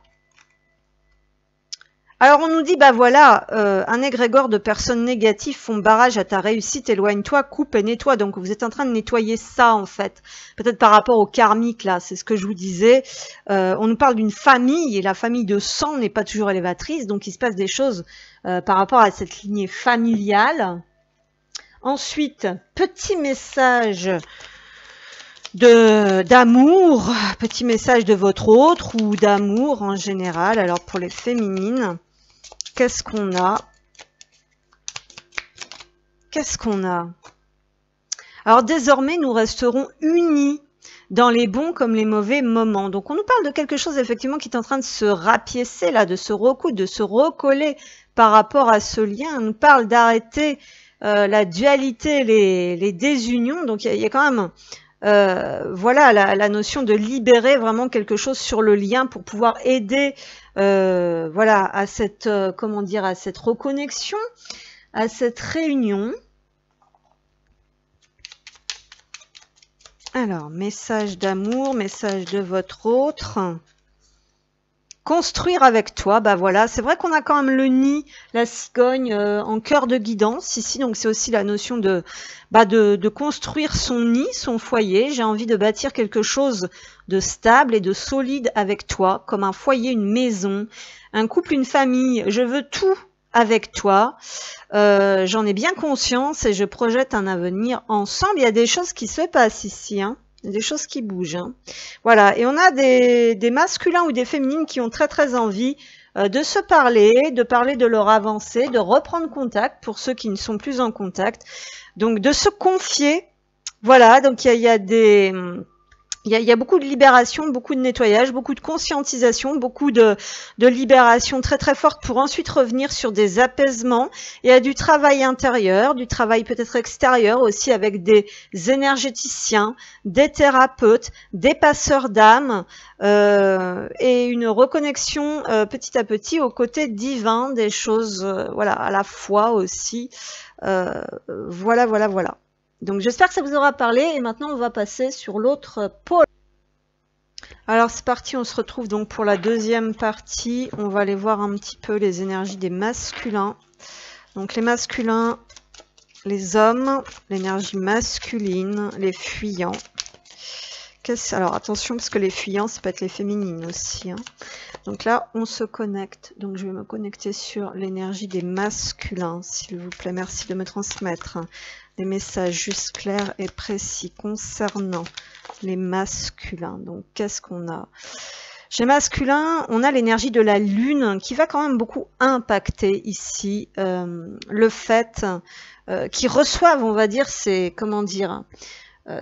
Alors on nous dit, bah voilà, un égrégore de personnes négatives font barrage à ta réussite, éloigne-toi, coupe et nettoie. Donc vous êtes en train de nettoyer ça en fait. Peut-être par rapport au karmique là, c'est ce que je vous disais. On nous parle d'une famille et la famille de sang n'est pas toujours élévatrice. Donc il se passe des choses par rapport à cette lignée familiale. Ensuite, petit message d'amour, petit message de votre autre ou d'amour en général. Alors pour les féminines, qu'est-ce qu'on a? Qu'est-ce qu'on a? Alors désormais, nous resterons unis dans les bons comme les mauvais moments. Donc on nous parle de quelque chose effectivement qui est en train de se rapiécer là, de se recoudre, de se recoller par rapport à ce lien. On nous parle d'arrêter la dualité, les désunions. Donc il y a quand même voilà la notion de libérer vraiment quelque chose sur le lien pour pouvoir aider voilà à cette comment dire, à cette reconnexion, à cette réunion. Alors message d'amour, message de votre autre. Construire avec toi, bah voilà, c'est vrai qu'on a quand même le nid, la cigogne en cœur de guidance ici, donc c'est aussi la notion de construire son nid, son foyer. J'ai envie de bâtir quelque chose de stable et de solide avec toi, comme un foyer, une maison, un couple, une famille. Je veux tout avec toi. J'en ai bien conscience et je projette un avenir ensemble. Il y a des choses qui se passent ici, hein. Des choses qui bougent. Hein. Voilà, et on a des masculins ou des féminines qui ont très envie de se parler, de parler de leur avancée, de reprendre contact pour ceux qui ne sont plus en contact. Donc de se confier. Voilà, donc il y a Il y a beaucoup de libération, beaucoup de nettoyage, beaucoup de conscientisation, beaucoup de libération très très forte pour ensuite revenir sur des apaisements. Il y a du travail intérieur, du travail peut-être extérieur aussi avec des énergéticiens, des thérapeutes, des passeurs d'âme et une reconnexion petit à petit au côté divin des choses, voilà, à la fois aussi. Voilà. Donc j'espère que ça vous aura parlé et maintenant on va passer sur l'autre pôle. Alors c'est parti, on se retrouve donc pour la deuxième partie. On va aller voir un petit peu les énergies des masculins. Donc les masculins, les hommes, l'énergie masculine, les fuyants. Alors attention parce que les fuyants, ça peut être les féminines aussi. Hein. Donc là, on se connecte. Donc je vais me connecter sur l'énergie des masculins, s'il vous plaît. Merci de me transmettre des messages juste clairs et précis concernant les masculins. Donc qu'est-ce qu'on a? Chez masculin, on a l'énergie de la lune qui va quand même beaucoup impacter ici le fait qu'ils reçoivent, on va dire,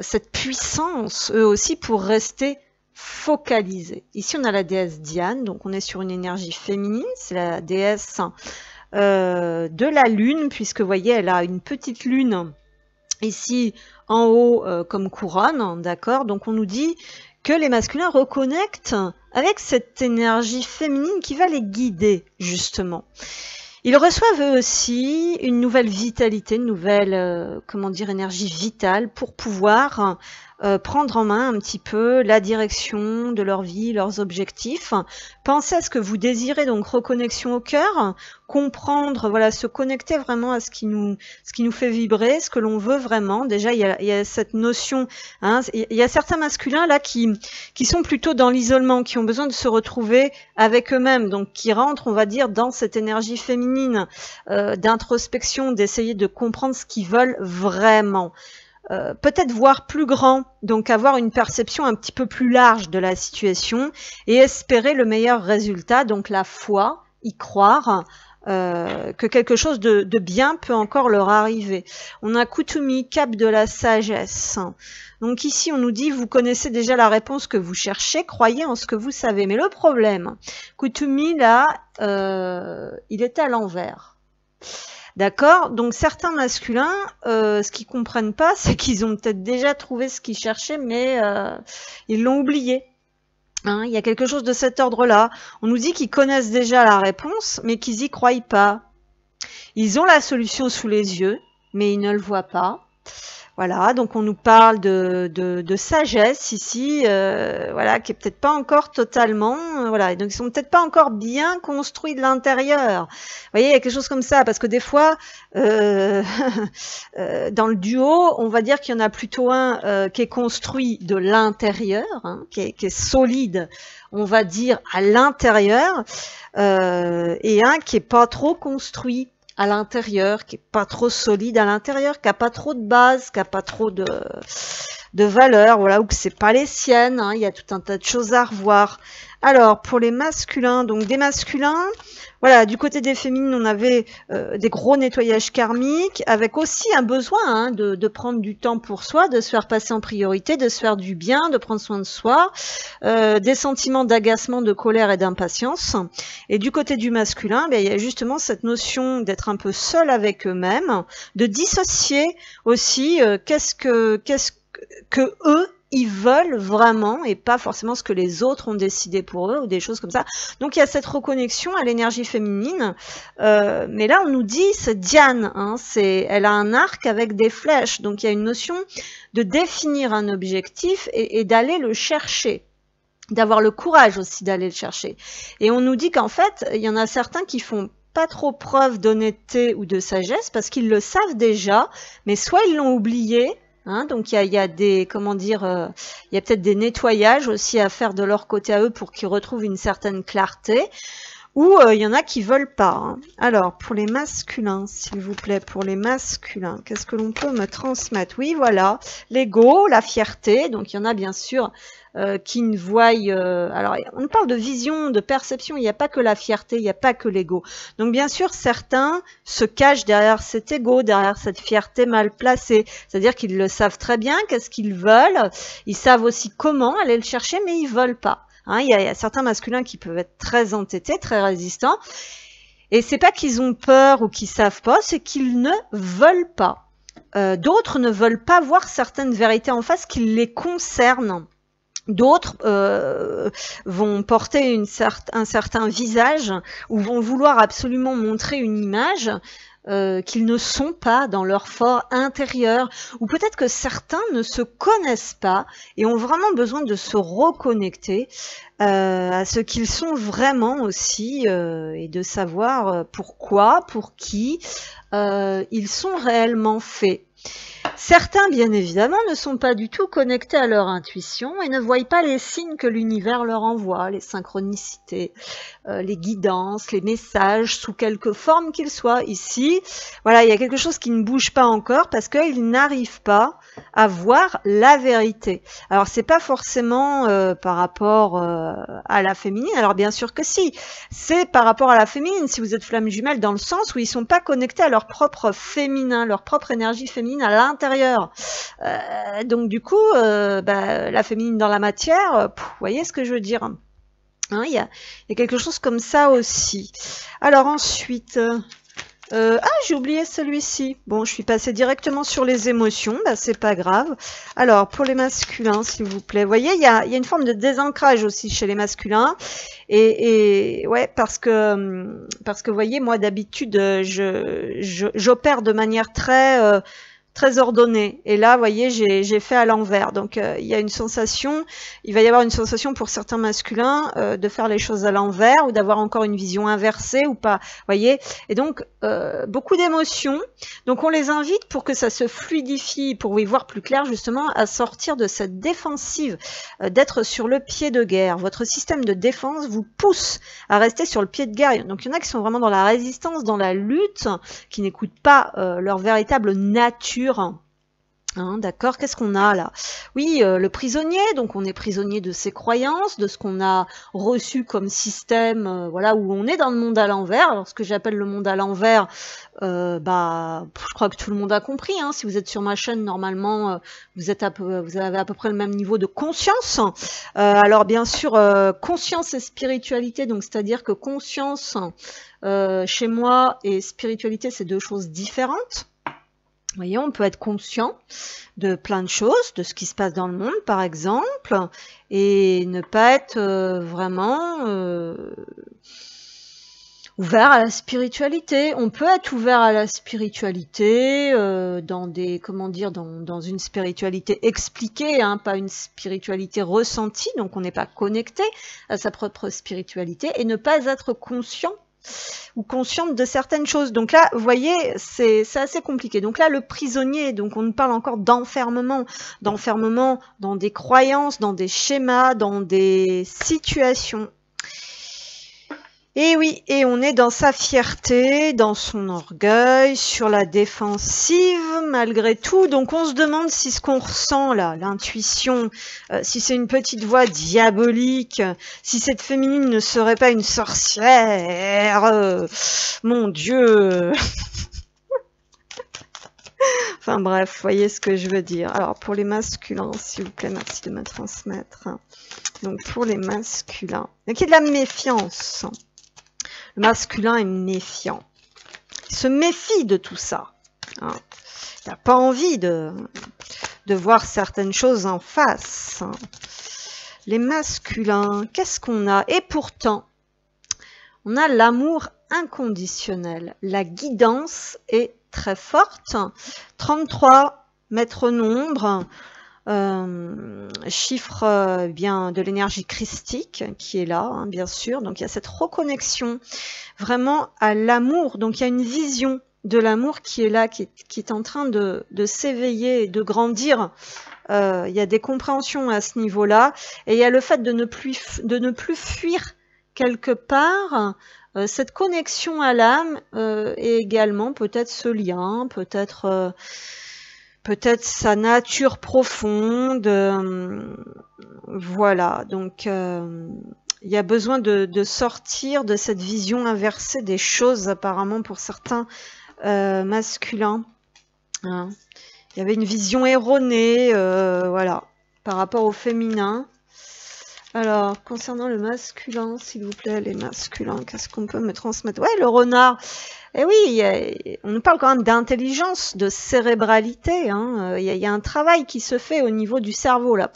cette puissance, eux aussi, pour rester focalisés. Ici, on a la déesse Diane, donc on est sur une énergie féminine, c'est la déesse de la lune, puisque vous voyez, elle a une petite lune ici en haut comme couronne, d'accord? Donc on nous dit que les masculins reconnectent avec cette énergie féminine qui va les guider, justement. Ils reçoivent eux aussi une nouvelle vitalité, une nouvelle, énergie vitale pour pouvoir prendre en main un petit peu la direction de leur vie, leurs objectifs. Pensez à ce que vous désirez, donc reconnexion au cœur, comprendre, voilà, se connecter vraiment à ce qui nous fait vibrer, ce que l'on veut vraiment. Déjà, il y a cette notion, hein, il y a certains masculins là qui sont plutôt dans l'isolement, qui ont besoin de se retrouver avec eux-mêmes, donc qui rentrent, on va dire, dans cette énergie féminine d'introspection, d'essayer de comprendre ce qu'ils veulent vraiment. Peut-être voir plus grand, donc avoir une perception un petit peu plus large de la situation et espérer le meilleur résultat, donc la foi, y croire que quelque chose de bien peut encore leur arriver. On a Kutumi, cap de la sagesse. Donc ici on nous dit vous connaissez déjà la réponse que vous cherchez, croyez en ce que vous savez. Mais le problème, Kutumi là, il était à l'envers. D'accord? Donc certains masculins, ce qu'ils comprennent pas, c'est qu'ils ont peut-être déjà trouvé ce qu'ils cherchaient, mais ils l'ont oublié. Hein, il y a quelque chose de cet ordre-là. On nous dit qu'ils connaissent déjà la réponse, mais qu'ils y croient pas. Ils ont la solution sous les yeux, mais ils ne le voient pas. Voilà, donc on nous parle de sagesse ici, voilà, qui est peut-être pas encore totalement, voilà, donc ils sont peut-être pas encore bien construits de l'intérieur. Vous voyez, il y a quelque chose comme ça, parce que des fois, dans le duo, on va dire qu'il y en a plutôt un qui est construit de l'intérieur, hein, qui est solide, on va dire à l'intérieur, et un qui est pas trop construit à l'intérieur, qui est pas trop solide à l'intérieur, qui a pas trop de base, qui a pas trop de valeur, voilà, ou que c'est pas les siennes, hein, il y a tout un tas de choses à revoir. Alors, pour les masculins, donc des masculins, voilà, du côté des féminines, on avait des gros nettoyages karmiques, avec aussi un besoin hein, de prendre du temps pour soi, de se faire passer en priorité, de se faire du bien, de prendre soin de soi, des sentiments d'agacement, de colère et d'impatience. Et du côté du masculin, ben, il y a justement cette notion d'être un peu seul avec eux-mêmes, de dissocier aussi qu'est-ce que eux ils veulent vraiment et pas forcément ce que les autres ont décidé pour eux ou des choses comme ça. Donc il y a cette reconnexion à l'énergie féminine, mais là on nous dit c'est Diane, hein, elle a un arc avec des flèches, donc il y a une notion de définir un objectif et d'aller le chercher, d'avoir le courage aussi d'aller le chercher. Et on nous dit qu'en fait il y en a certains qui font pas trop preuve d'honnêteté ou de sagesse parce qu'ils le savent déjà, mais soit ils l'ont oublié. Hein, donc il y a des, comment dire, il y a peut-être des nettoyages aussi à faire de leur côté à eux pour qu'ils retrouvent une certaine clarté, ou il y en a qui veulent pas. Hein. Alors, pour les masculins, s'il vous plaît, pour les masculins, qu'est-ce que l'on peut me transmettre? Oui, voilà, l'ego, la fierté. Donc, il y en a bien sûr qui ne voient... alors, on parle de vision, de perception. Il n'y a pas que la fierté, il n'y a pas que l'ego. Donc, bien sûr, certains se cachent derrière cet ego, derrière cette fierté mal placée. C'est-à-dire qu'ils le savent très bien, qu'est-ce qu'ils veulent. Ils savent aussi comment aller le chercher, mais ils veulent pas. Hein, il y a certains masculins qui peuvent être très entêtés, très résistants. Et c'est pas qu'ils ont peur ou qu'ils savent pas, c'est qu'ils ne veulent pas. D'autres ne veulent pas voir certaines vérités en face qui les concernent. D'autres vont porter un certain visage ou vont vouloir absolument montrer une image qu'ils ne sont pas dans leur fort intérieur, ou peut-être que certains ne se connaissent pas et ont vraiment besoin de se reconnecter à ce qu'ils sont vraiment aussi et de savoir pourquoi, pour qui ils sont réellement faits. Certains, bien évidemment, ne sont pas du tout connectés à leur intuition et ne voient pas les signes que l'univers leur envoie, les synchronicités, les guidances, les messages, sous quelque forme qu'ils soient. Ici, voilà, il y a quelque chose qui ne bouge pas encore parce qu'ils n'arrivent pas à voir la vérité. Alors, c'est pas forcément par rapport à la féminine. Alors, bien sûr que si. C'est par rapport à la féminine, si vous êtes flamme jumelle, dans le sens où ils sont pas connectés à leur propre féminin, leur propre énergie féminine à l'intérieur. Donc, du coup, la féminine dans la matière, vous voyez ce que je veux dire? Hein, il y a quelque chose comme ça aussi. Alors, ensuite... j'ai oublié celui-ci. Bon, je suis passée directement sur les émotions, c'est pas grave. Alors, pour les masculins, s'il vous plaît. Vous voyez, il y a une forme de désancrage aussi chez les masculins. Et ouais, parce que vous voyez, moi d'habitude, j'opère de manière très ordonnée. Et là, vous voyez, j'ai fait à l'envers. Donc, il y a une sensation, il va y avoir une sensation pour certains masculins de faire les choses à l'envers ou d'avoir encore une vision inversée ou pas. Vous voyez? Et donc, beaucoup d'émotions. Donc, on les invite pour que ça se fluidifie, pour y voir plus clair, justement, à sortir de cette défensive, d'être sur le pied de guerre. Votre système de défense vous pousse à rester sur le pied de guerre. Donc, il y en a qui sont vraiment dans la résistance, dans la lutte, qui n'écoutent pas leur véritable nature. Hein, d'accord, qu'est-ce qu'on a là? Oui, le prisonnier, donc on est prisonnier de ses croyances, de ce qu'on a reçu comme système, voilà, où on est dans le monde à l'envers. Alors ce que j'appelle le monde à l'envers, je crois que tout le monde a compris. Hein, si vous êtes sur ma chaîne, normalement, vous avez à peu près le même niveau de conscience. Alors bien sûr, conscience et spiritualité, donc c'est-à-dire que conscience chez moi et spiritualité, c'est deux choses différentes. Vous voyez, on peut être conscient de plein de choses, de ce qui se passe dans le monde, par exemple, et ne pas être vraiment ouvert à la spiritualité. On peut être ouvert à la spiritualité dans une spiritualité expliquée, hein, pas une spiritualité ressentie, donc on n'est pas connecté à sa propre spiritualité, et ne pas être conscient ou consciente de certaines choses. Donc là, vous voyez, c'est assez compliqué. Donc là, le prisonnier, donc on nous parle encore d'enfermement dans des croyances, dans des schémas, dans des situations. Et oui, et on est dans sa fierté, dans son orgueil, sur la défensive, malgré tout. Donc on se demande si ce qu'on ressent là, l'intuition, si c'est une petite voix diabolique, si cette féminine ne serait pas une sorcière, mon Dieu. Enfin bref, vous voyez ce que je veux dire. Alors pour les masculins, s'il vous plaît, merci de me transmettre. Donc pour les masculins, il y a de la méfiance. Le masculin est méfiant. Il se méfie de tout ça. Hein. Il n'a pas envie de voir certaines choses en face. Hein. Les masculins, qu'est-ce qu'on a? Et pourtant, on a l'amour inconditionnel. La guidance est très forte. 33, maître nombre. Chiffre bien de l'énergie christique qui est là, hein, bien sûr. Donc il y a cette reconnexion vraiment à l'amour. Donc il y a une vision de l'amour qui est là, qui est en train de s'éveiller et de grandir. Il y a des compréhensions à ce niveau-là. Et il y a le fait de ne plus fuir quelque part cette connexion à l'âme et également peut-être ce lien, peut-être sa nature profonde. Voilà, donc il y a besoin de sortir de cette vision inversée des choses apparemment pour certains masculins. Hein. Il y avait une vision erronée, voilà, par rapport au féminin. Alors, concernant le masculin, s'il vous plaît, les masculins, qu'est-ce qu'on peut me transmettre? Ouais, le renard. Eh oui, on nous parle quand même d'intelligence, de cérébralité. Hein. Il y a un travail qui se fait au niveau du cerveau, là.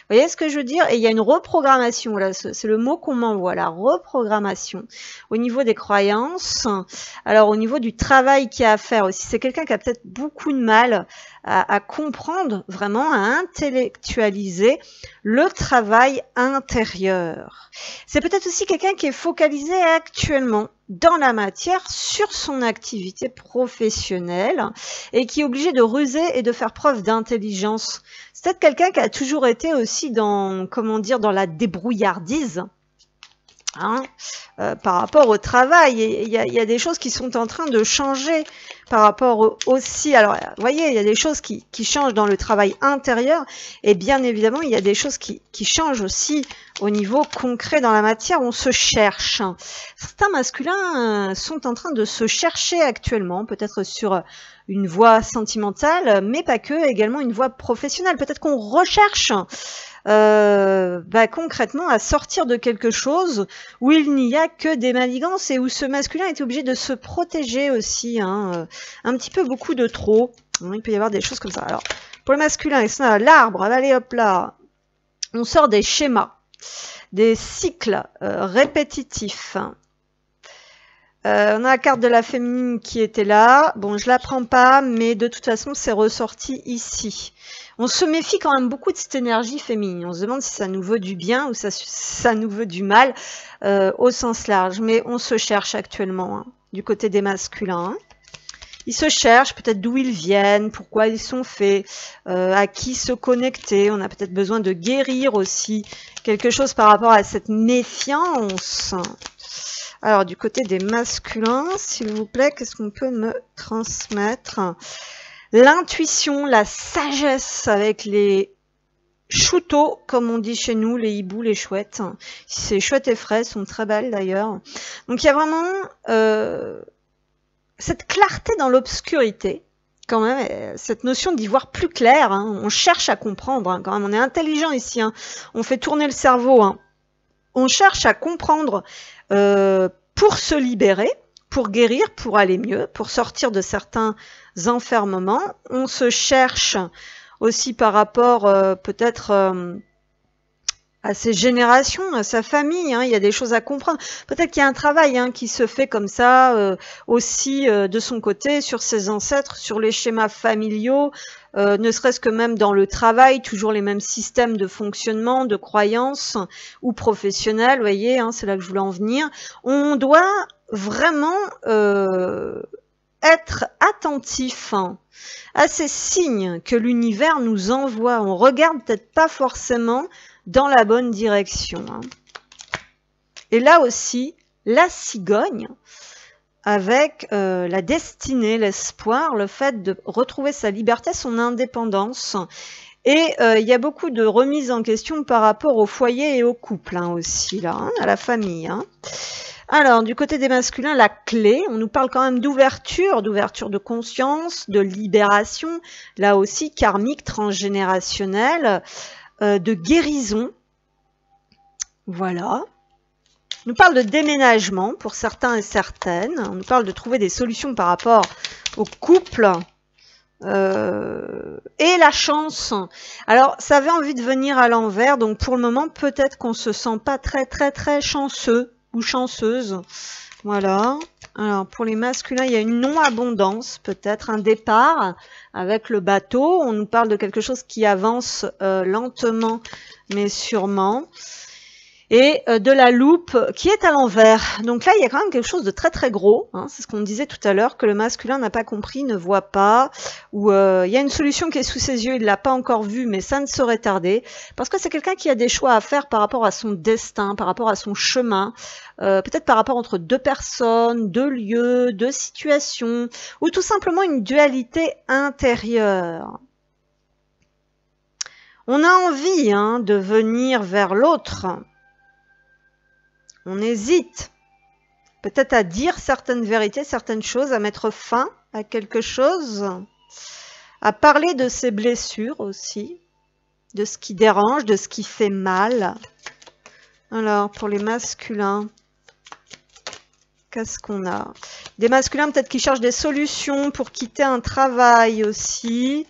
Vous voyez ce que je veux dire? Et il y a une reprogrammation, là, c'est le mot qu'on m'envoie, la reprogrammation. Au niveau des croyances, alors au niveau du travail qu'il y a à faire aussi, c'est quelqu'un qui a peut-être beaucoup de mal à comprendre, vraiment, à intellectualiser le travail intérieur. C'est peut-être aussi quelqu'un qui est focalisé actuellement dans la matière sur son activité professionnelle et qui est obligé de ruser et de faire preuve d'intelligence. C'est peut-être quelqu'un qui a toujours été aussi dans, comment dire, dans la débrouillardise. Hein, par rapport au travail, il y a des choses qui sont en train de changer par rapport aussi. Alors, vous voyez, il y a des choses qui changent dans le travail intérieur et bien évidemment, il y a des choses qui changent aussi au niveau concret dans la matière. On se cherche. Certains masculins sont en train de se chercher actuellement, peut-être sur une voie sentimentale, mais pas que, également une voie professionnelle. Peut-être qu'on recherche concrètement à sortir de quelque chose où il n'y a que des manigances et où ce masculin est obligé de se protéger aussi, hein, un petit peu beaucoup de trop. Il peut y avoir des choses comme ça. Alors, pour le masculin, l'arbre, allez hop là, on sort des schémas, des cycles répétitifs. On a la carte de la féminine qui était là. Bon, je la prends pas, mais de toute façon, c'est ressorti ici. On se méfie quand même beaucoup de cette énergie féminine. On se demande si ça nous veut du bien ou ça nous veut du mal au sens large. Mais on se cherche actuellement, hein, du côté des masculins. Hein. Ils se cherchent peut-être d'où ils viennent, pourquoi ils sont faits, à qui se connecter. On a peut-être besoin de guérir aussi quelque chose par rapport à cette méfiance. Alors, du côté des masculins, s'il vous plaît, qu'est-ce qu'on peut me transmettre? L'intuition, la sagesse avec les chouteaux, comme on dit chez nous, les hiboux, les chouettes. Ces chouettes et fraises sont très belles d'ailleurs. Donc, il y a vraiment cette clarté dans l'obscurité. Quand même, cette notion d'y voir plus clair. Hein. On cherche à comprendre. Hein, quand même, on est intelligent ici. Hein. On fait tourner le cerveau. Hein. On cherche à comprendre pour se libérer, pour guérir, pour aller mieux, pour sortir de certains enfermements. On se cherche aussi par rapport peut-être à ses générations, à sa famille. Hein. Il y a des choses à comprendre. Peut-être qu'il y a un travail qui se fait comme ça aussi de son côté sur ses ancêtres, sur les schémas familiaux, ne serait-ce que même dans le travail, toujours les mêmes systèmes de fonctionnement, de croyances ou professionnels, vous voyez, c'est là que je voulais en venir. On doit vraiment être attentif à ces signes que l'univers nous envoie. On regarde peut-être pas forcément dans la bonne direction. Et là aussi, la cigogne, avec la destinée, l'espoir, le fait de retrouver sa liberté, son indépendance. Et il y a beaucoup de remises en question par rapport au foyer et au couple aussi, là, à la famille. Alors, du côté des masculins, la clé, on nous parle quand même d'ouverture de conscience, de libération, là aussi karmique, transgénérationnelle, de guérison. Voilà. On nous parle de déménagement pour certains et certaines. On nous parle de trouver des solutions par rapport au couple. Et la chance. Alors, ça avait envie de venir à l'envers. Donc, pour le moment, peut-être qu'on se sent pas très chanceux ou chanceuse. Voilà. Alors, pour les masculins, il y a une non-abondance, peut-être un départ avec le bateau. On nous parle de quelque chose qui avance lentement, mais sûrement. et de la loupe qui est à l'envers. Donc là, il y a quand même quelque chose de très très gros, hein, c'est ce qu'on disait tout à l'heure, que le masculin n'a pas compris, ne voit pas, ou il y a une solution qui est sous ses yeux, il ne l'a pas encore vue, mais ça ne saurait tarder, parce que c'est quelqu'un qui a des choix à faire par rapport à son destin, par rapport à son chemin, peut-être par rapport entre deux personnes, deux lieux, deux situations, ou tout simplement une dualité intérieure. On a envie de venir vers l'autre. On hésite peut-être à dire certaines vérités, certaines choses, à mettre fin à quelque chose, à parler de ses blessures aussi, de ce qui dérange, de ce qui fait mal. Alors, pour les masculins, qu'est-ce qu'on a? Des masculins peut-être qui cherchent des solutions pour quitter un travail aussi.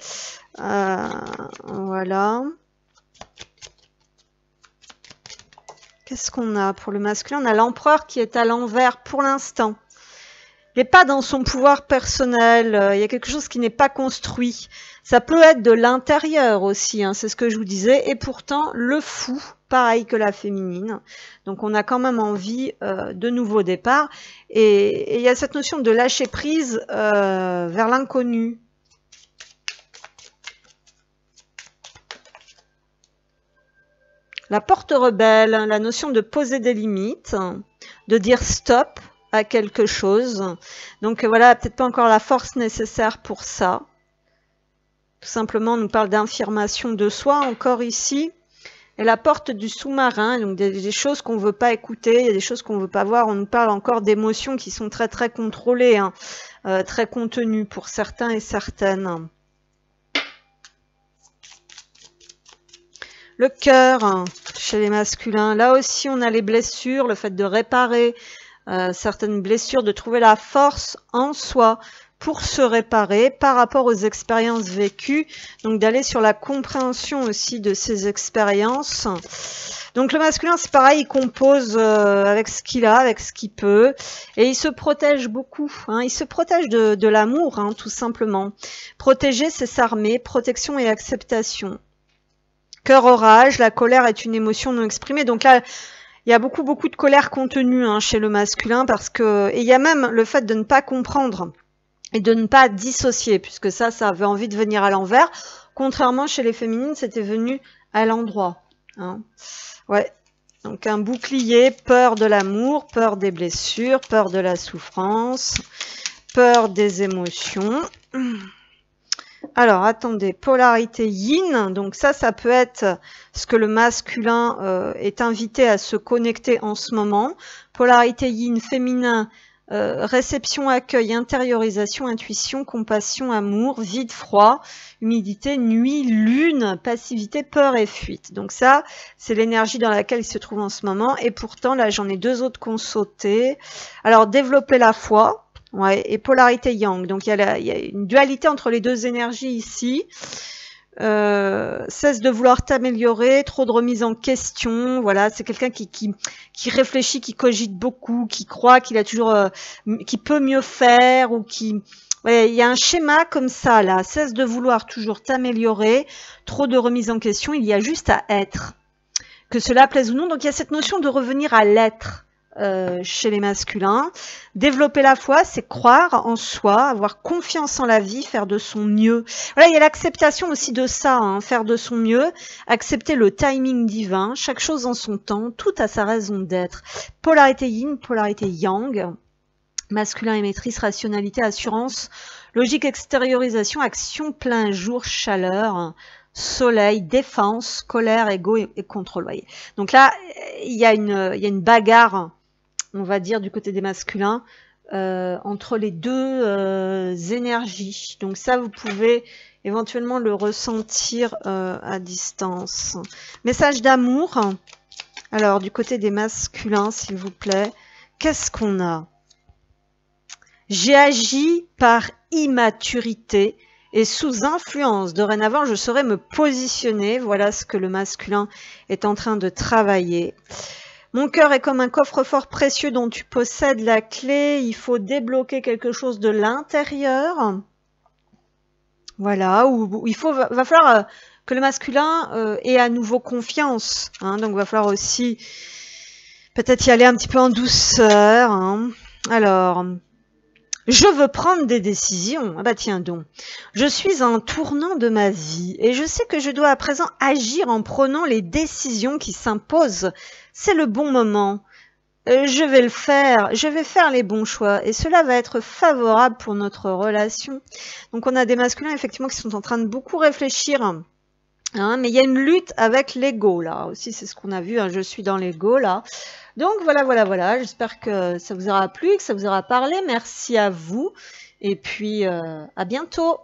Voilà. Qu'est-ce qu'on a pour le masculin? On a l'empereur qui est à l'envers pour l'instant. Il n'est pas dans son pouvoir personnel. Il y a quelque chose qui n'est pas construit. Ça peut être de l'intérieur aussi, c'est ce que je vous disais. Et pourtant, le fou, pareil que la féminine. Donc on a quand même envie de nouveaux départs. Et il y a cette notion de lâcher prise vers l'inconnu. La porte rebelle, la notion de poser des limites, de dire stop à quelque chose. Donc voilà, peut-être pas encore la force nécessaire pour ça. Tout simplement, on nous parle d'affirmation de soi encore ici. Et la porte du sous-marin, donc des choses qu'on ne veut pas écouter, il y a des choses qu'on ne veut pas voir. On nous parle encore d'émotions qui sont très très contrôlées, très contenues pour certains et certaines. Le cœur, chez les masculins, là aussi on a les blessures, le fait de réparer certaines blessures, de trouver la force en soi pour se réparer par rapport aux expériences vécues, donc d'aller sur la compréhension aussi de ces expériences. Donc le masculin, c'est pareil, il compose avec ce qu'il a, avec ce qu'il peut, et il se protège beaucoup. Il se protège de l'amour, tout simplement. Protéger, c'est s'armer, protection et acceptation. Cœur orage, la colère est une émotion non exprimée. Donc là, il y a beaucoup de colère contenue chez le masculin, parce que et il y a même le fait de ne pas comprendre et de ne pas dissocier, puisque ça avait envie de venir à l'envers. Contrairement chez les féminines, c'était venu à l'endroit. Ouais. Donc un bouclier, peur de l'amour, peur des blessures, peur de la souffrance, peur des émotions. Alors, attendez, polarité yin, donc ça peut être ce que le masculin est invité à se connecter en ce moment. Polarité yin, féminin, réception, accueil, intériorisation, intuition, compassion, amour, vide, froid, humidité, nuit, lune, passivité, peur et fuite. Donc ça, c'est l'énergie dans laquelle il se trouve en ce moment. Et pourtant, là, j'en ai deux autres qui ont sauté. Alors, développer la foi. Ouais, et polarité yang. Donc, il y a une dualité entre les deux énergies ici. Cesse de vouloir t'améliorer, trop de remise en question. Voilà, c'est quelqu'un qui réfléchit, qui cogite beaucoup, qui croit qu'il a toujours, qui peut mieux faire ou qui... Ouais, il y a un schéma comme ça, là. Cesse de vouloir toujours t'améliorer, trop de remise en question. Il y a juste à être. Que cela plaise ou non. Donc, il y a cette notion de revenir à l'être. Chez les masculins. Développer la foi, c'est croire en soi, avoir confiance en la vie, faire de son mieux. Voilà, il y a l'acceptation aussi de ça, faire de son mieux, accepter le timing divin, chaque chose en son temps, tout a sa raison d'être. Polarité yin, polarité yang, masculin et maîtrise, rationalité, assurance, logique, extériorisation, action, plein jour, chaleur, soleil, défense, colère, ego et contrôle. Voyez. Donc là, il y a une bagarre, on va dire, du côté des masculins, entre les deux énergies. Donc ça, vous pouvez éventuellement le ressentir à distance. Message d'amour. Alors, du côté des masculins, s'il vous plaît, qu'est-ce qu'on a? J'ai agi par immaturité et sous influence. Dorénavant, je saurais me positionner. Voilà ce que le masculin est en train de travailler. Mon cœur est comme un coffre-fort précieux dont tu possèdes la clé. Il faut débloquer quelque chose de l'intérieur. Voilà, où va falloir que le masculin ait à nouveau confiance. Donc, il va falloir aussi Peut-être y aller un petit peu en douceur. Hein. Alors, je veux prendre des décisions. Ah bah tiens donc. Je suis à un tournant de ma vie et je sais que je dois à présent agir en prenant les décisions qui s'imposent. C'est le bon moment. Je vais le faire, je vais faire les bons choix et cela va être favorable pour notre relation. Donc on a des masculins effectivement qui sont en train de beaucoup réfléchir, hein, mais il y a une lutte avec l'ego là aussi, c'est ce qu'on a vu, hein, je suis dans l'ego là. Donc voilà, j'espère que ça vous aura plu, que ça vous aura parlé, merci à vous et puis à bientôt.